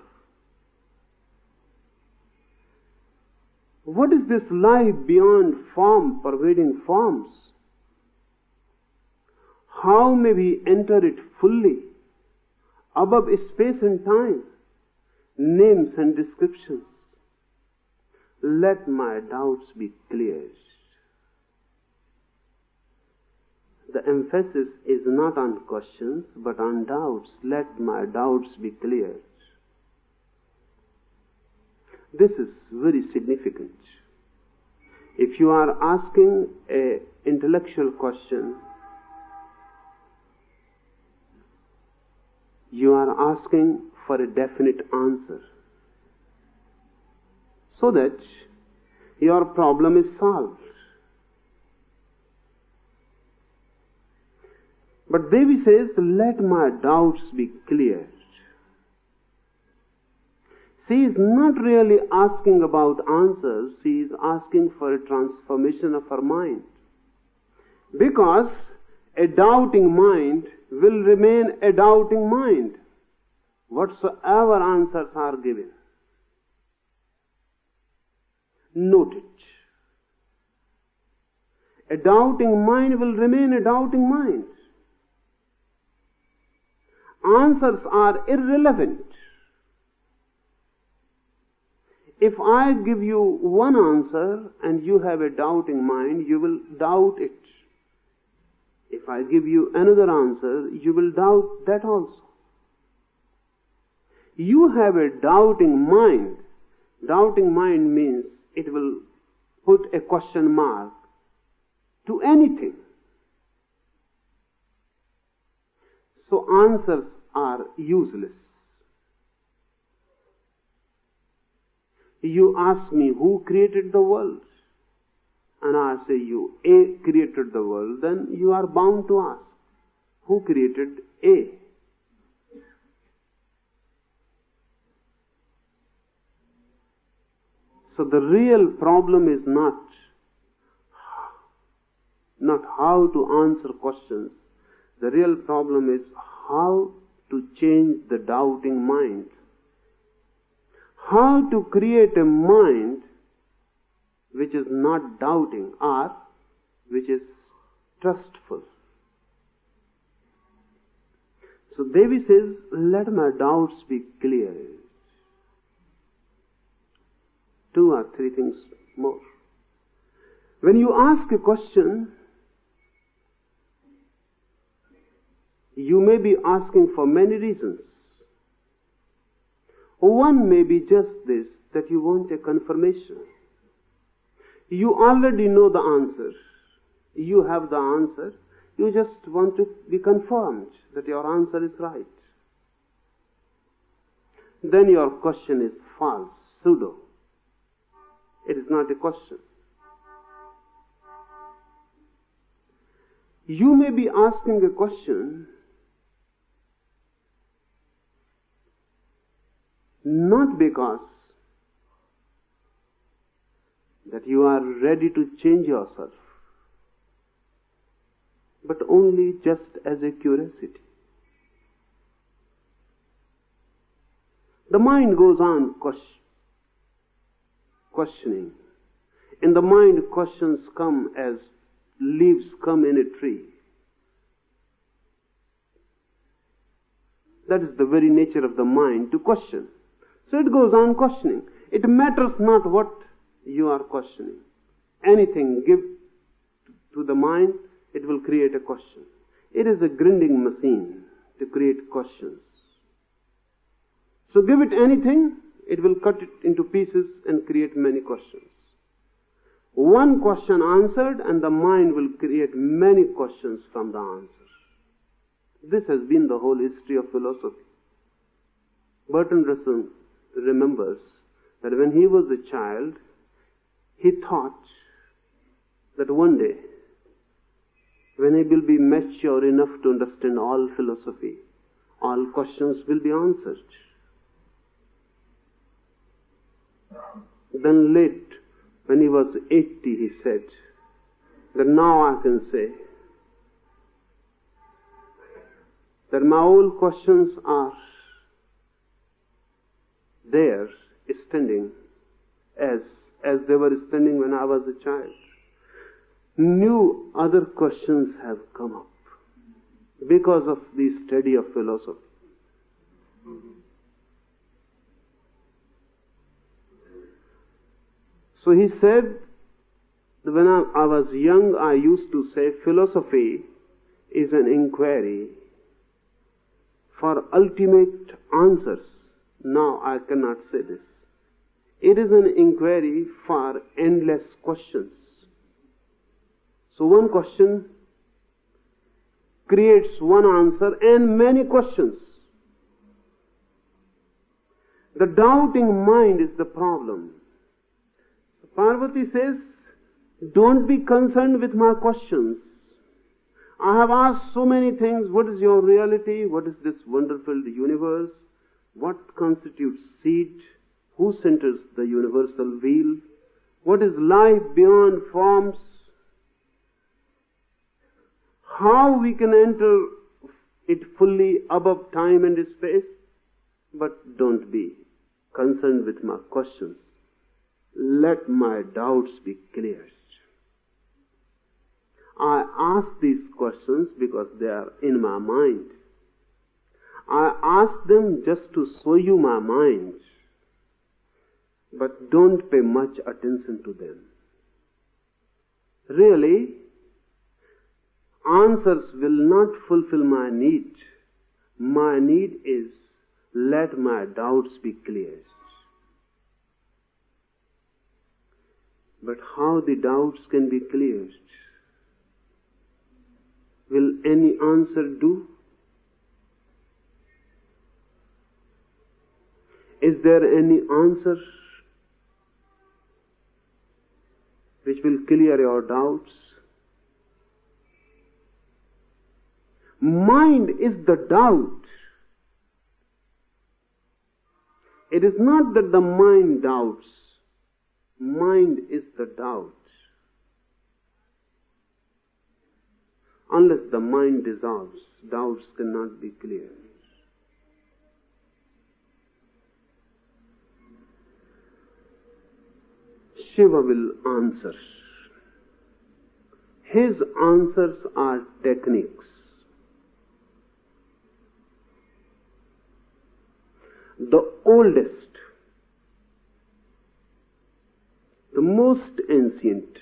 What is this life beyond form, pervading forms? How may we enter it fully, above space and time, names and descriptions? Let my doubts be cleared. The emphasis is not on questions, but on doubts. Let my doubts be cleared. This is very significant. If you are asking an intellectual question, you are asking for a definite answer, so that your problem is solved. But Devi says, let my doubts be cleared. She is not really asking about answers, she is asking for a transformation of her mind. Because a doubting mind will remain a doubting mind, whatsoever answers are given. Note it. A doubting mind will remain a doubting mind. Answers are irrelevant. If I give you one answer and you have a doubting mind, you will doubt it. If I give you another answer, you will doubt that also. You have a doubting mind. Doubting mind means it will put a question mark to anything. So answers are useless. You ask me who created the world, and I say you A created the world, then you are bound to ask who created A. So the real problem is not how to answer questions. The real problem is how to change the doubting mind. How to create a mind which is not doubting or which is trustful. So Devi says, let my doubts be cleared. 2 or 3 things more. When you ask a question, you may be asking for many reasons. One may be just this, that you want a confirmation. You already know the answer. You have the answer. You just want to be confirmed that your answer is right. Then your question is false, pseudo. It is not a question. You may be asking a question not because that you are ready to change yourself, but only just as a curiosity. The mind goes on questioning. In the mind, questions come as leaves come in a tree. That is the very nature of the mind, to question. So it goes on questioning. It matters not what you are questioning. Anything give to the mind, it will create a question. It is a grinding machine to create questions. So give it anything, it will cut it into pieces and create many questions. One question answered and the mind will create many questions from the answer. This has been the whole history of philosophy. Bertrand Russell remembers that when he was a child, he thought that one day when he will be mature enough to understand all philosophy, all questions will be answered. Then late, when he was 80, he said that now I can say that my old questions are there, standing as they were standing when I was a child. New other questions have come up because of the study of philosophy. So he said, when I was young, I used to say philosophy is an inquiry for ultimate answers. Now I cannot say this. It is an inquiry for endless questions. So one question creates one answer and many questions. The doubting mind is the problem. Parvati says, don't be concerned with my questions. I have asked so many things. What is your reality? What is this wonderful universe? What constitutes seed? Who centers the universal wheel? What is life beyond forms? How we can enter it fully above time and space? But don't be concerned with my questions. Let my doubts be cleared. I ask these questions because they are in my mind. I ask them just to show you my mind. But don't pay much attention to them. Really, answers will not fulfill my need. My need is, let my doubts be cleared. But how the doubts can be cleared? Will any answer do? Is there any answer which will clear your doubts? Mind is the doubt. It is not that the mind doubts. Mind is the doubt. Unless the mind dissolves, doubts cannot be cleared. Shiva will answer. His answers are techniques. The oldest, the most ancient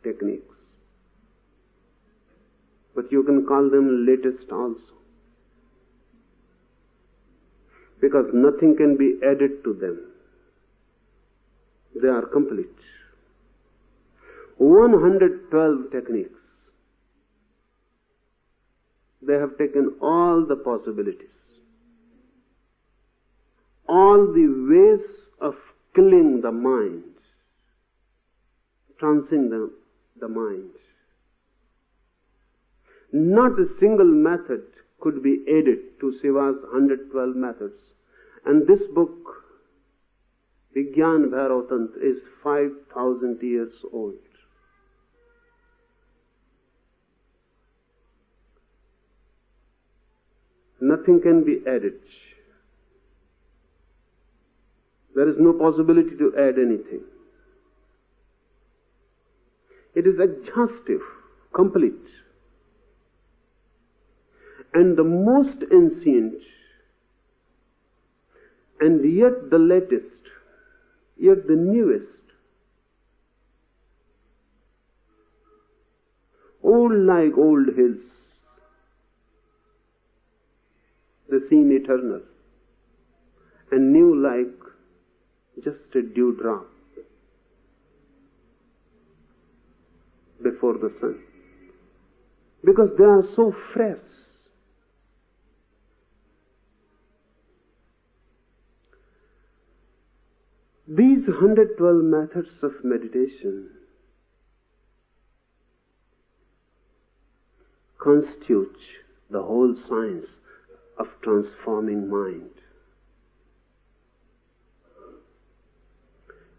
techniques. But you can call them latest also. Because nothing can be added to them. They are complete. 112 techniques. They have taken all the possibilities, all the ways of killing the mind, transcending the mind. Not a single method could be added to Shiva's 112 methods. And this book, Vigyan, bhairava, is 5,000 years old. Nothing can be added. There is no possibility to add anything. It is exhaustive, complete. And the most ancient, and yet the latest, yet the newest. Old like old hills, they seem eternal, and new like just a dewdrop before the sun, because they are so fresh. These 112 methods of meditation constitutes the whole science of transforming mind.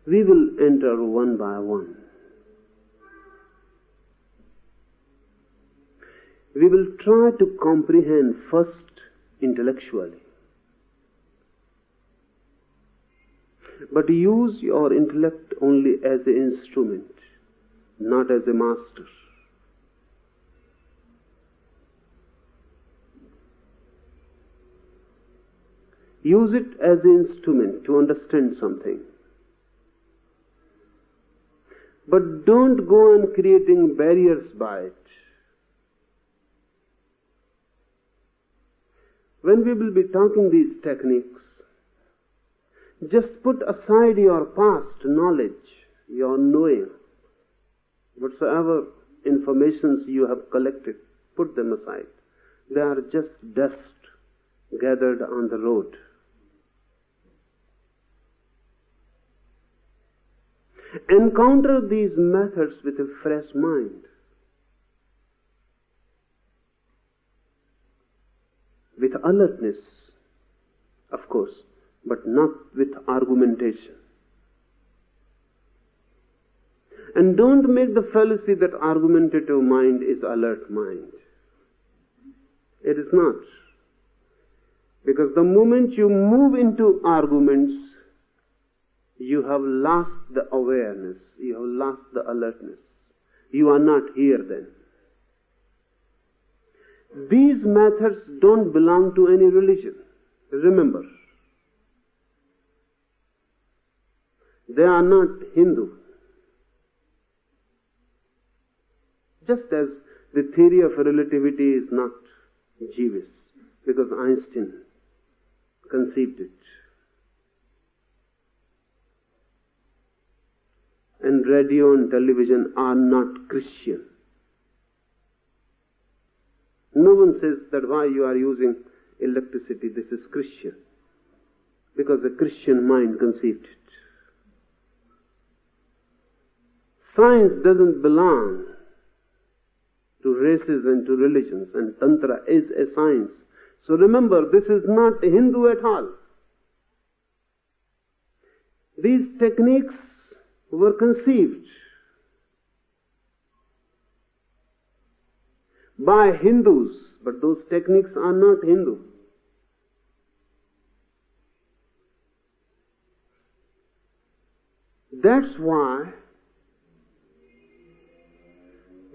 We will enter one by one. We will try to comprehend first intellectually. But use your intellect only as an instrument, not as a master. Use it as an instrument to understand something. But don't go on creating barriers by it. When we will be talking these techniques, just put aside your past knowledge, your knowing, whatsoever informations you have collected, put them aside. They are just dust gathered on the road. Encounter these methods with a fresh mind, with alertness, of course, but not with argumentation. And don't make the fallacy that argumentative mind is alert mind. It is not. Because the moment you move into arguments, you have lost the awareness, you have lost the alertness. You are not here then. These methods don't belong to any religion. Remember, they are not Hindu. Just as the theory of relativity is not Jewish, because Einstein conceived it. And radio and television are not Christian. No one says that why you are using electricity, this is Christian. Because the Christian mind conceived it. Science doesn't belong to races and to religions, and Tantra is a science. So remember, this is not Hindu at all. These techniques were conceived by Hindus, but those techniques are not Hindu. That's why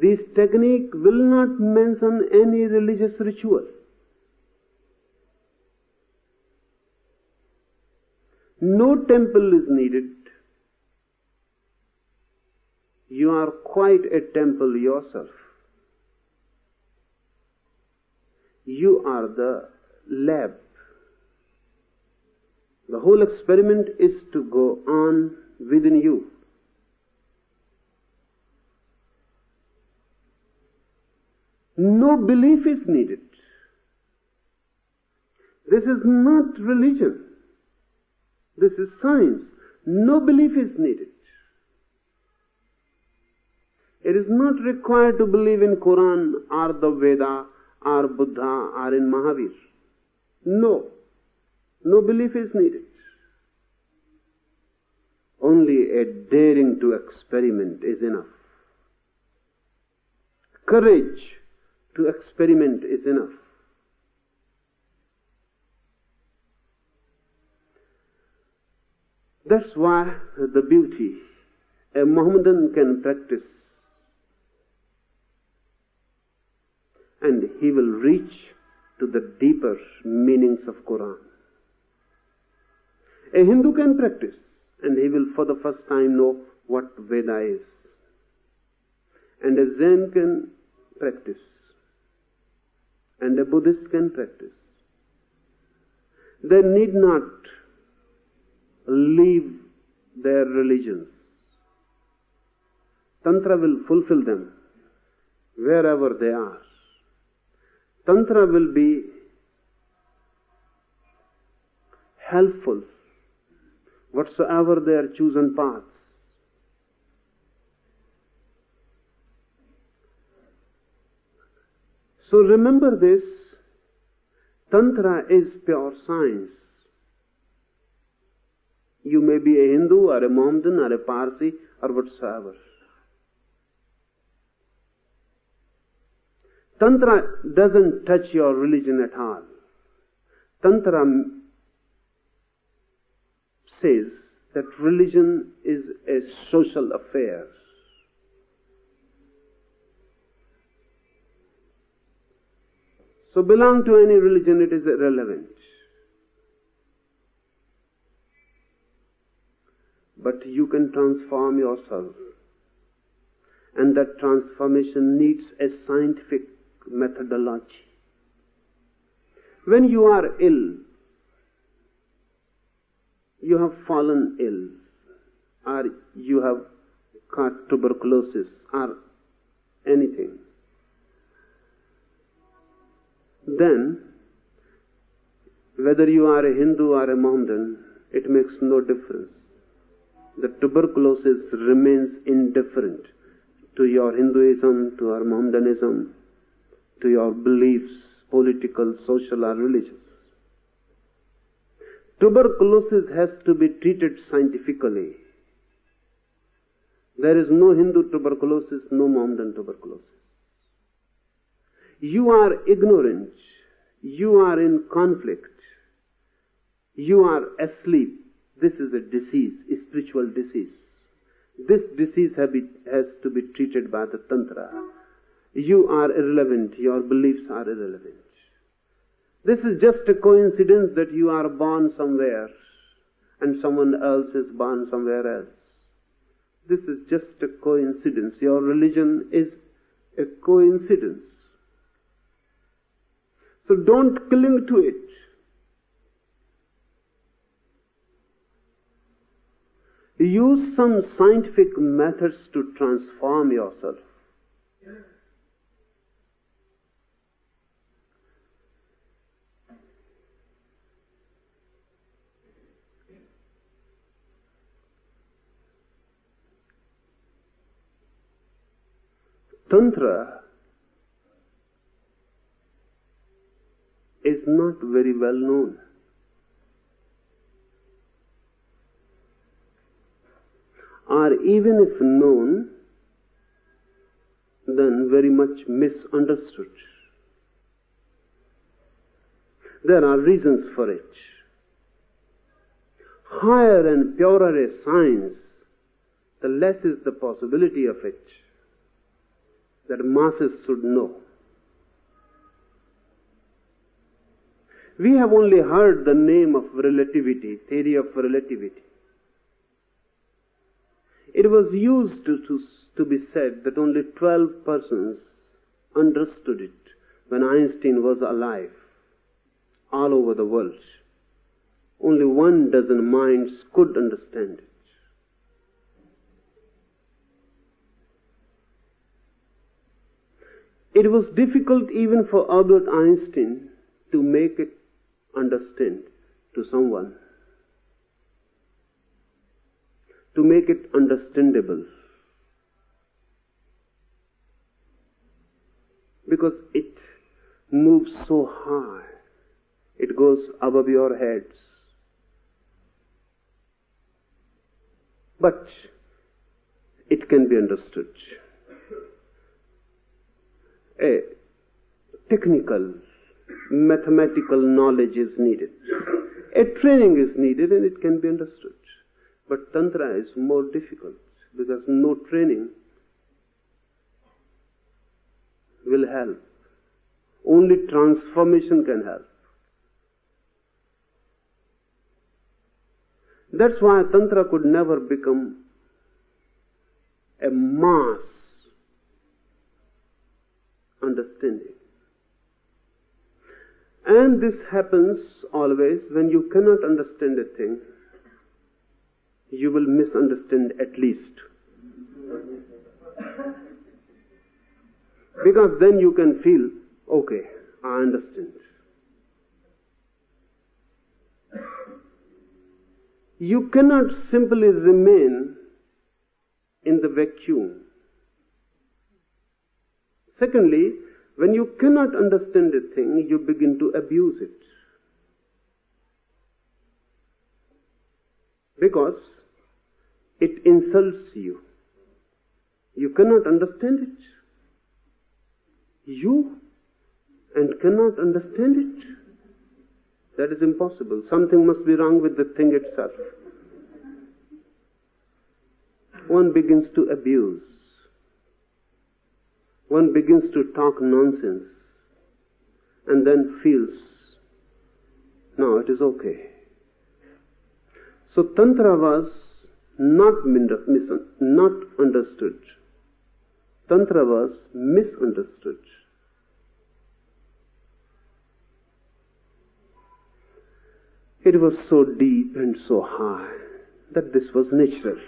this technique will not mention any religious ritual. No temple is needed. You are quite a temple yourself. You are the lab. The whole experiment is to go on within you. No belief is needed. This is not religion. This is science. No belief is needed. It is not required to believe in Quran or the Veda or Buddha or in Mahavir. No. No belief is needed. Only a daring to experiment is enough. Courage to experiment is enough. That's why the beauty a Mohammedan can practice, and he will reach to the deeper meanings of Quran. A Hindu can practice, and he will for the first time know what Veda is. And a Zen can practice, and a Buddhist can practice. They need not leave their religions. Tantra will fulfill them wherever they are. Tantra will be helpful whatsoever their chosen paths. So remember this, Tantra is pure science. You may be a Hindu or a Mohammedan or a Parsi or whatsoever. Tantra doesn't touch your religion at all. Tantra says that religion is a social affair. So belong to any religion, it is irrelevant. But you can transform yourself. And that transformation needs a scientific methodology. When you are ill, you have fallen ill, or you have caught tuberculosis, or anything, then whether you are a Hindu or a Mohammedan, it makes no difference. The tuberculosis remains indifferent to your Hinduism, to your Mohammedanism, to your beliefs, political, social or religious. Tuberculosis has to be treated scientifically. There is no Hindu tuberculosis, no Mohammedan tuberculosis. You are ignorant, you are in conflict, you are asleep. This is a disease, a spiritual disease. This disease has to be treated by the Tantra. You are irrelevant, your beliefs are irrelevant. This is just a coincidence that you are born somewhere and someone else is born somewhere else. This is just a coincidence. Your religion is a coincidence. So don't cling to it. Use some scientific methods to transform yourself. Tantra is not very well known. Or even if known, then very much misunderstood. There are reasons for it. Higher and purer a science, the less is the possibility of it that masses should know. We have only heard the name of relativity, theory of relativity. It was used to be said that only 12 persons understood it when Einstein was alive, all over the world. Only 12 minds could understand it. It was difficult even for Albert Einstein to make it understand to someone, to make it understandable, because it moves so high, it goes above your heads. But it can be understood. A technical, mathematical knowledge is needed. A training is needed and it can be understood. But Tantra is more difficult because no training will help. Only transformation can help. That's why Tantra could never become a mass understanding. And this happens always when you cannot understand a thing, you will misunderstand at least. Because then you can feel, okay, I understand. You cannot simply remain in the vacuum. Secondly, When you cannot understand a thing, you begin to abuse it. Because it insults you. You cannot understand it. You and cannot understand it. That is impossible. Something must be wrong with the thing itself. One begins to abuse. One begins to talk nonsense and then feels, no, it is okay. So Tantra was not understood. Tantra was misunderstood. It was so deep and so high that this was natural.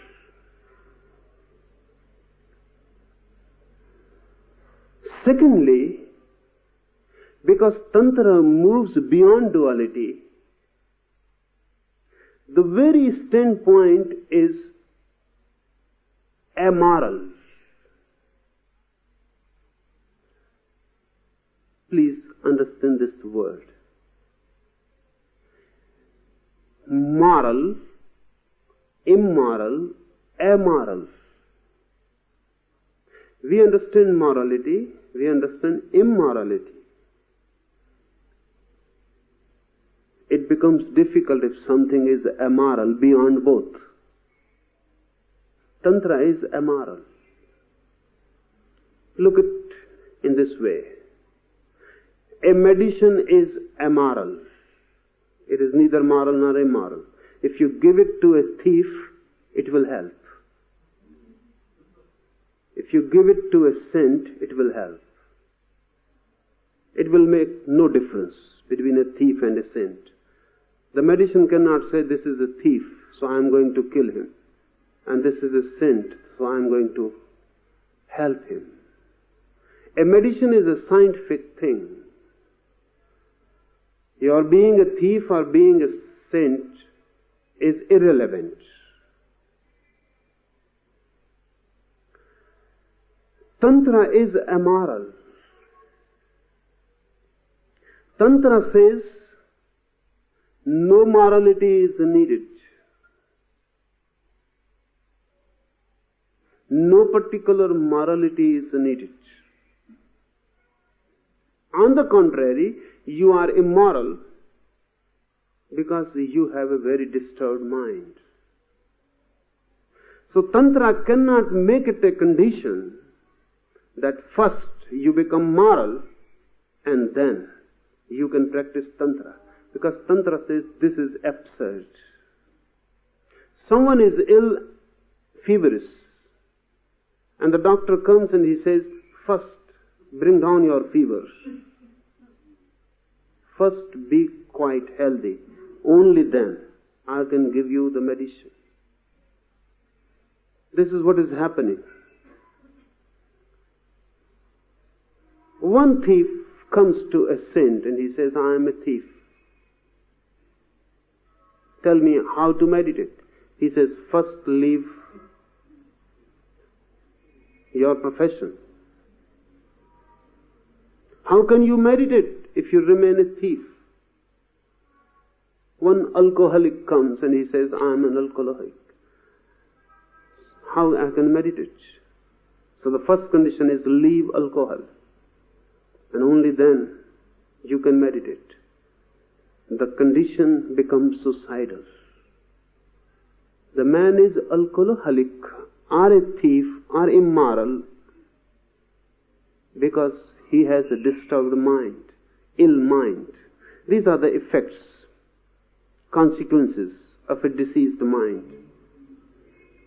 Secondly, because Tantra moves beyond duality, the very standpoint is amoral. Please understand this word. Moral, immoral, amoral. We understand morality, we understand immorality. It becomes difficult if something is amoral beyond both. Tantra is amoral. Look at it in this way. A medicine is amoral. It is neither moral nor immoral. If you give it to a thief, it will help. If you give it to a saint, it will help. It will make no difference between a thief and a saint. The medicine cannot say, this is a thief, so I am going to kill him. And this is a saint, so I am going to help him. A medicine is a scientific thing. Your being a thief or being a saint is irrelevant. Tantra is amoral. Tantra says no morality is needed. No particular morality is needed. On the contrary, you are immoral because you have a very disturbed mind. So Tantra cannot make it a condition that first you become moral and then you can practice Tantra. Because Tantra says this is absurd. Someone is ill, feverish, and the doctor comes and he says, first bring down your fever. First be quite healthy. Only then I can give you the medicine. This is what is happening. One thief comes to a saint and he says, I am a thief. Tell me how to meditate. He says, first leave your profession. How can you meditate if you remain a thief? One alcoholic comes and he says, I am an alcoholic. How I can meditate? So the first condition is leave alcohol. And only then you can meditate. The condition becomes suicidal. The man is alcoholic or a thief or immoral because he has a disturbed mind, ill mind. These are the effects, consequences of a diseased mind.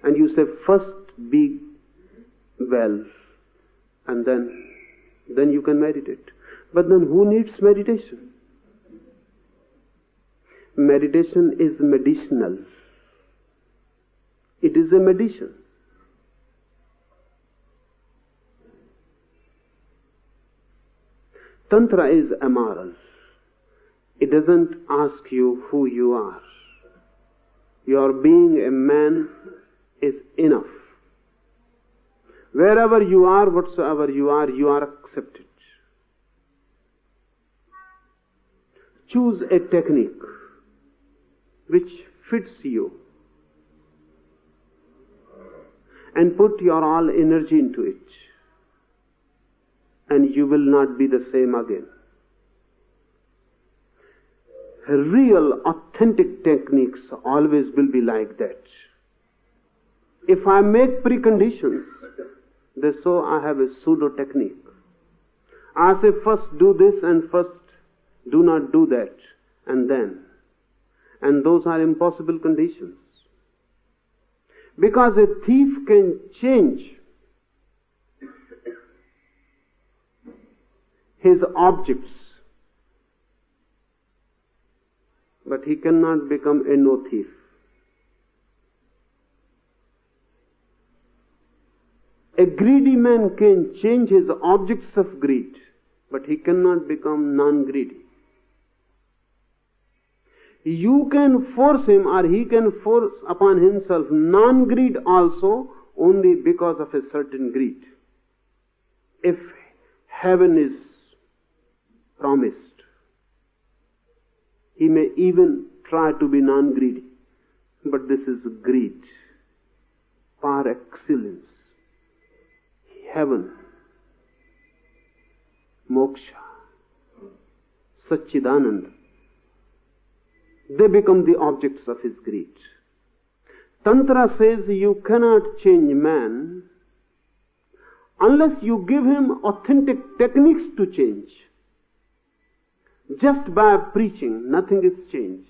And you say, first be well, and then you can meditate. But then who needs meditation? Meditation is medicinal. It is a medicine. Tantra is amoral. It doesn't ask you who you are. Your being a man is enough. Wherever you are, whatsoever you are accepted. choose a technique which fits you and put your all energy into it, and you will not be the same again. Real, authentic techniques always will be like that. If I make preconditions, so I have a pseudo technique. I say first do this and first do not do that, and then. And those are impossible conditions. Because a thief can change his objects, but he cannot become a no thief. A greedy man can change his objects of greed, but he cannot become non-greedy. You can force him, or he can force upon himself non-greed also, only because of a certain greed. If heaven is promised, he may even try to be non-greedy. But this is greed par excellence. Heaven, moksha, Satchidananda, they become the objects of his greed. Tantra says you cannot change man unless you give him authentic techniques to change. Just by preaching, nothing is changed.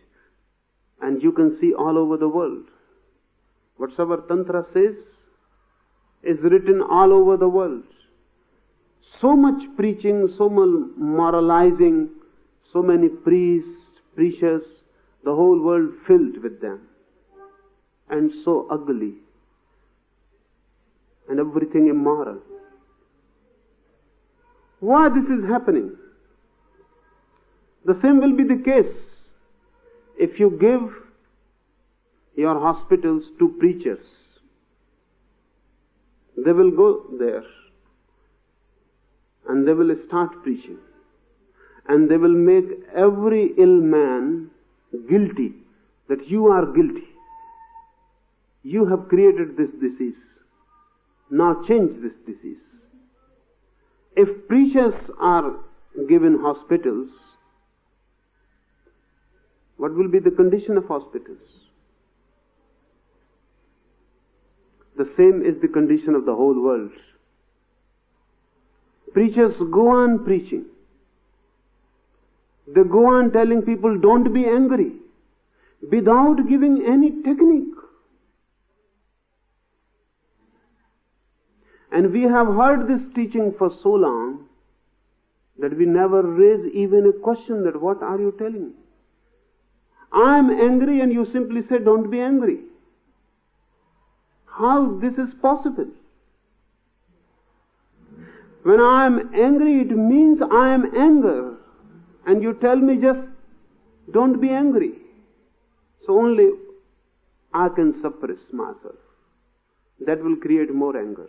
And you can see all over the world. Whatsoever Tantra says is written all over the world. So much preaching, so much moralizing, so many priests, preachers, the whole world filled with them. And so ugly. And everything immoral. Why this is happening? The same will be the case if you give your hospitals to preachers. They will go there and they will start preaching, and they will make every ill man guilty that you are guilty. You have created this disease. Now change this disease. If preachers are given hospitals, what will be the condition of hospitals? The same is the condition of the whole world. Preachers go on preaching. They go on telling people, don't be angry, without giving any technique. And we have heard this teaching for so long that we never raise even a question that what are you telling me? I am angry and you simply say don't be angry. How this is possible? When I am angry, it means I am anger. And you tell me just don't be angry. So only I can suppress myself. That will create more anger.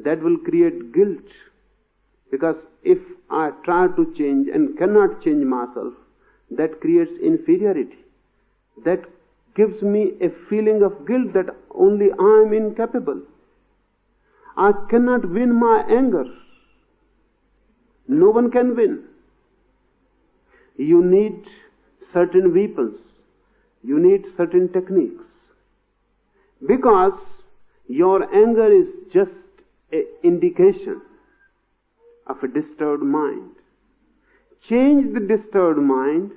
That will create guilt. Because if I try to change and cannot change myself, that creates inferiority. That gives me a feeling of guilt that only I am incapable. I cannot win my anger. No one can win. You need certain weapons. You need certain techniques. Because your anger is just an indication of a disturbed mind. Change the disturbed mind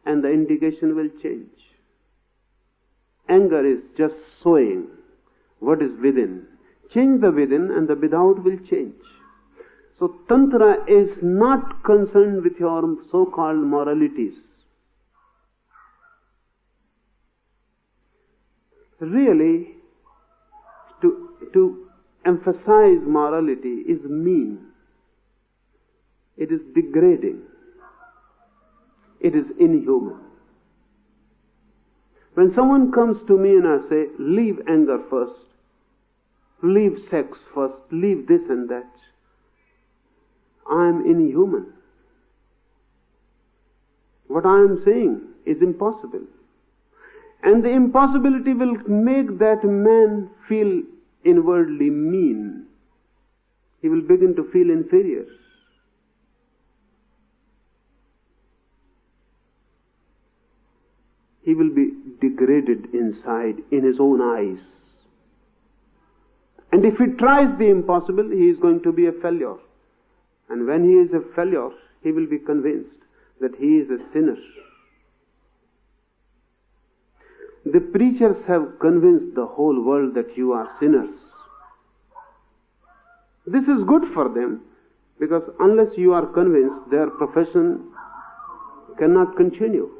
and the indication will change. Anger is just sowing what is within. Change the within and the without will change. So Tantra is not concerned with your so-called moralities. Really, to emphasize morality is mean. It is degrading. It is inhuman. When someone comes to me and I say, leave anger first, leave sex first, leave this and that, I am inhuman. What I am saying is impossible. And the impossibility will make that man feel inwardly mean. He will begin to feel inferior. He will be degraded inside in his own eyes. And if he tries the impossible, he is going to be a failure. And when he is a failure, he will be convinced that he is a sinner. The preachers have convinced the whole world that you are sinners. This is good for them, because unless you are convinced, their profession cannot continue.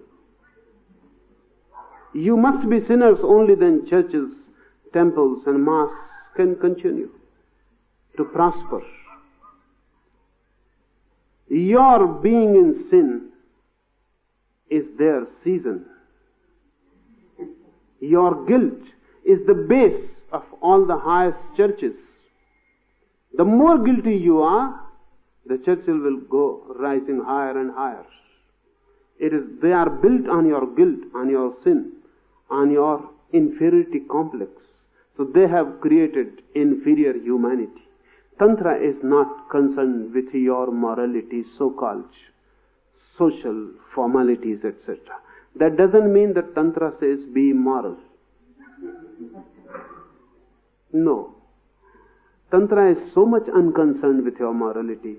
You must be sinners, only then churches, temples and mosques can continue to prosper. Your being in sin is their season. Your guilt is the base of all the highest churches. The more guilty you are, the churches will go rising higher and higher. They are built on your guilt, on your sin, on your inferiority complex. So they have created inferior humanity. Tantra is not concerned with your morality, so-called social formalities, etc. That doesn't mean that Tantra says be moral. No. Tantra is so much unconcerned with your morality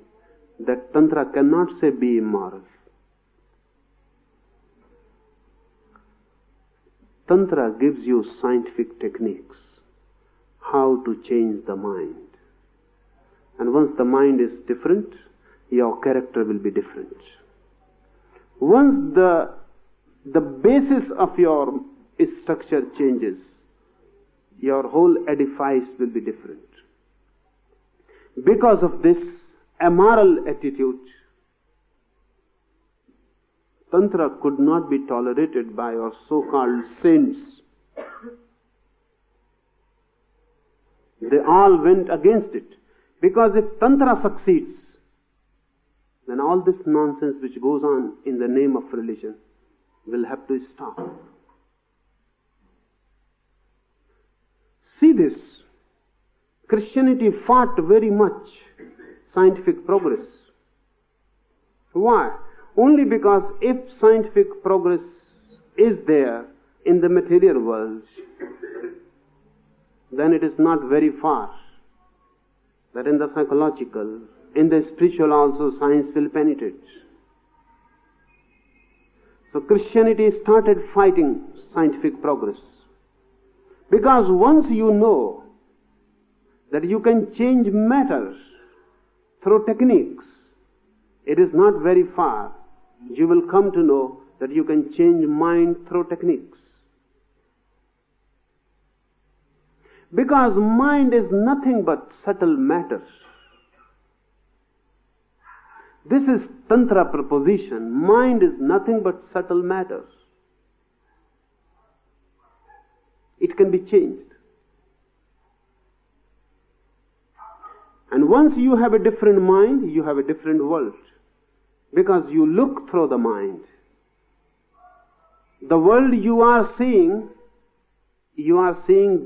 that Tantra cannot say be immoral. Tantra gives you scientific techniques, how to change the mind. And once the mind is different, your character will be different. Once the basis of your structure changes, your whole edifice will be different. Because of this amoral attitude, Tantra could not be tolerated by your so-called saints. They all went against it. Because if Tantra succeeds, then all this nonsense which goes on in the name of religion will have to stop. See this. Christianity fought very much scientific progress. Why? Only because if scientific progress is there in the material world, then it is not very far that in the psychological, in the spiritual also, science will penetrate. So Christianity started fighting scientific progress. Because once you know that you can change matter through techniques, it is not very far. You will come to know that you can change mind through techniques. Because mind is nothing but subtle matter. This is Tantra proposition. Mind is nothing but subtle matter. It can be changed. And once you have a different mind, you have a different world. Because you look through the mind. The world you are seeing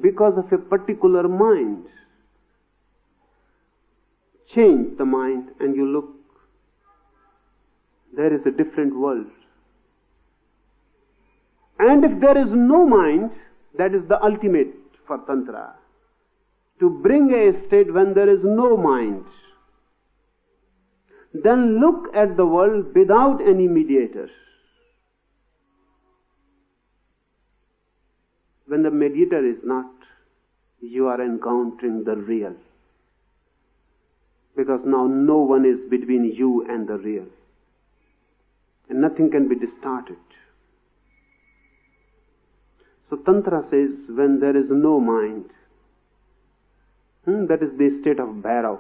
because of a particular mind. Change the mind and you look. There is a different world. And if there is no mind, that is the ultimate for Tantra. To bring a state when there is no mind. Then look at the world without any mediator. When the mediator is not, you are encountering the real. Because now no one is between you and the real. And nothing can be distorted. So Tantra says when there is no mind, that is the state of bhairava,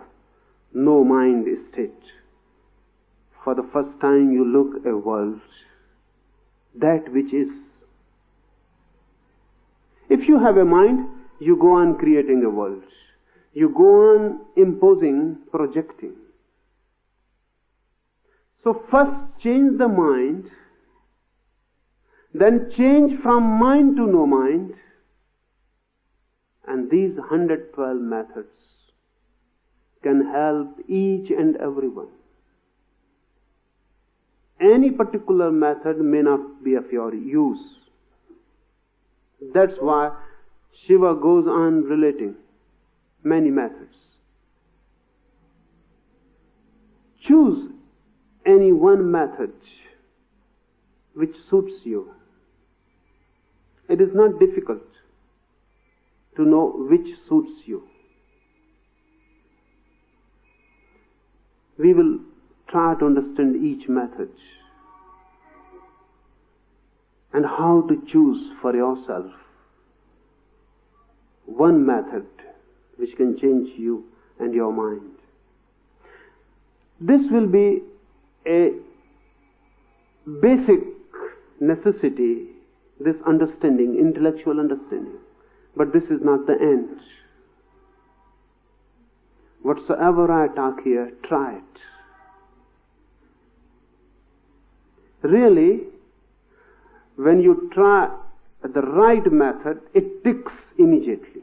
no mind state. For the first time you look a world, that which is. If you have a mind, you go on creating a world. You go on imposing, projecting. So first change the mind Then change from mind to no mind, and these 112 methods can help each and everyone. Any particular method may not be of your use. That's why Shiva goes on relating many methods. Choose any one method which suits you. It is not difficult to know which suits you. We will try to understand each method and how to choose for yourself one method which can change you and your mind. This will be a basic necessity, this understanding, intellectual understanding. But this is not the end. Whatsoever I talk here, try it. Really, when you try the right method, it ticks immediately.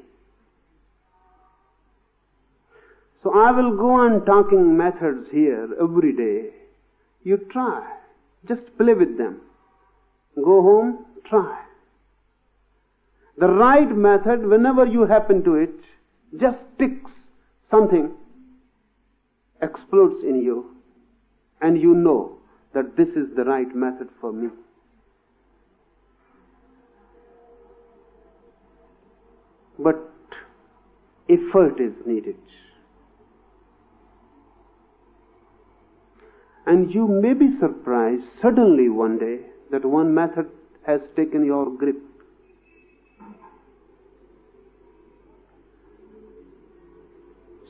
So I will go on talking methods here every day. You try. Just play with them. Go home, try. The right method, whenever you happen to it, just ticks. Something explodes in you, and you know that this is the right method for me. But effort is needed. And you may be surprised suddenly one day that one method has taken your grip.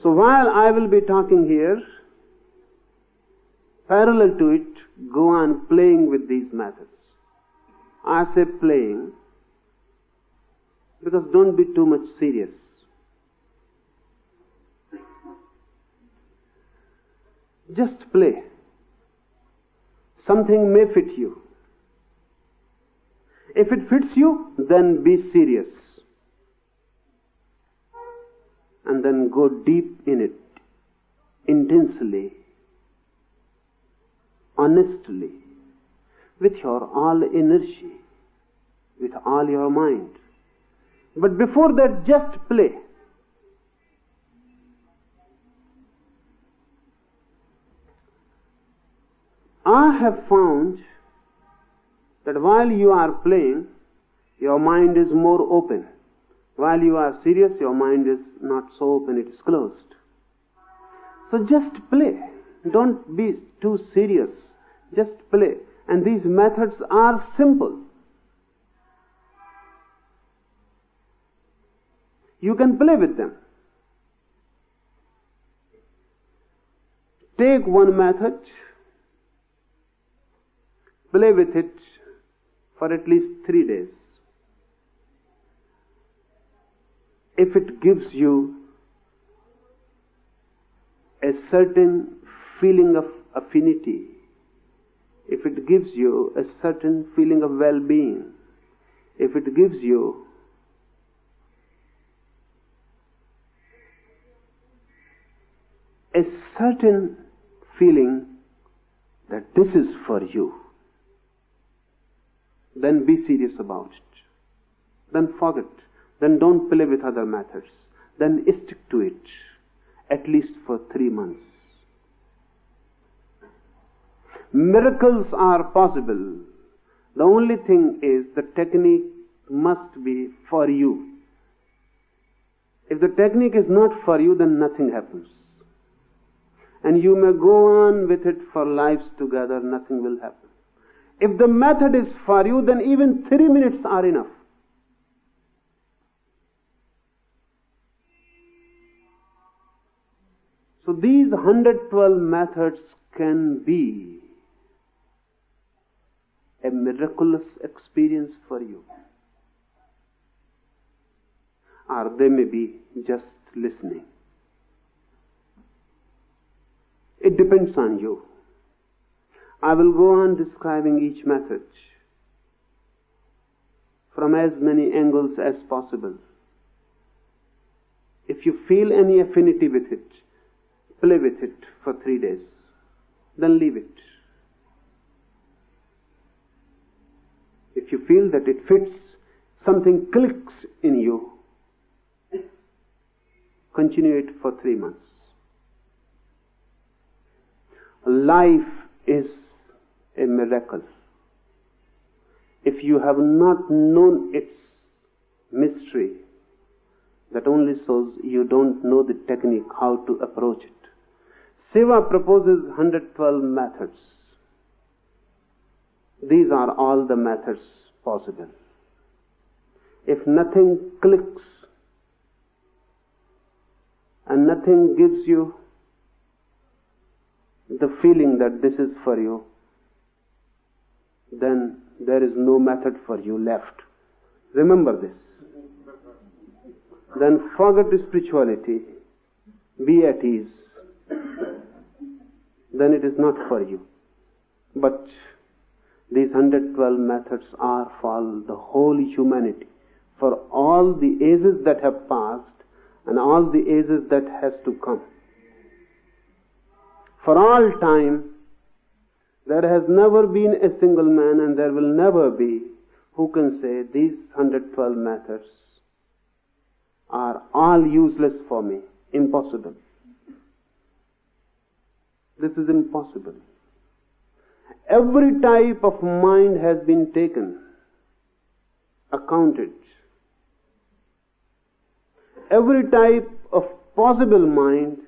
So while I will be talking here, parallel to it, go on playing with these methods. I say playing because don't be too much serious. Just play. Something may fit you. If it fits you, then be serious. And then go deep in it, intensely, honestly, with your all energy, with all your mind. But before that, just play. I have found that while you are playing, your mind is more open. While you are serious, your mind is not so open, it is closed. So just play. Don't be too serious. Just play. And these methods are simple. You can play with them. Take one method, play with it for at least 3 days. If it gives you a certain feeling of affinity, if it gives you a certain feeling of well-being, if it gives you a certain feeling that this is for you, then be serious about it. Then forget. Then don't play with other methods. Then stick to it, at least for 3 months. Miracles are possible. The only thing is the technique must be for you. If the technique is not for you, then nothing happens. And you may go on with it for lives together, nothing will happen. If the method is for you, then even 3 minutes are enough. So these 112 methods can be a miraculous experience for you. Or they may be just listening. It depends on you. I will go on describing each method. from as many angles as possible. If you feel any affinity with it, play with it for 3 days, then leave it. If you feel that it fits, something clicks in you, continue it for 3 months. Life is a miracle. If you have not known its mystery, that only shows you don't know the technique, how to approach it. Shiva proposes 112 methods. These are all the methods possible. If nothing clicks and nothing gives you the feeling that this is for you, then there is no method for you left. Remember this. Then forget spirituality, be at ease. Then it is not for you. But these 112 methods are for the whole humanity, for all the ages that have passed and all the ages that has to come. For all time, there has never been a single man, and there will never be, who can say these 112 methods are all useless for me. Impossible. This is impossible. Every type of mind has been taken, accounted. Every type of possible mind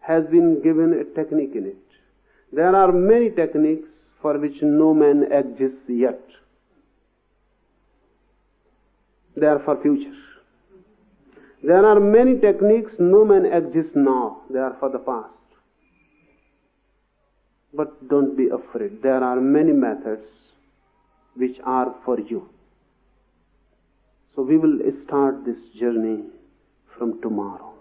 has been given a technique in it. There are many techniques for which no man exists yet. They are for future. There are many techniques no man exists now. They are for the past. But don't be afraid. There are many methods which are for you. So we will start this journey from tomorrow.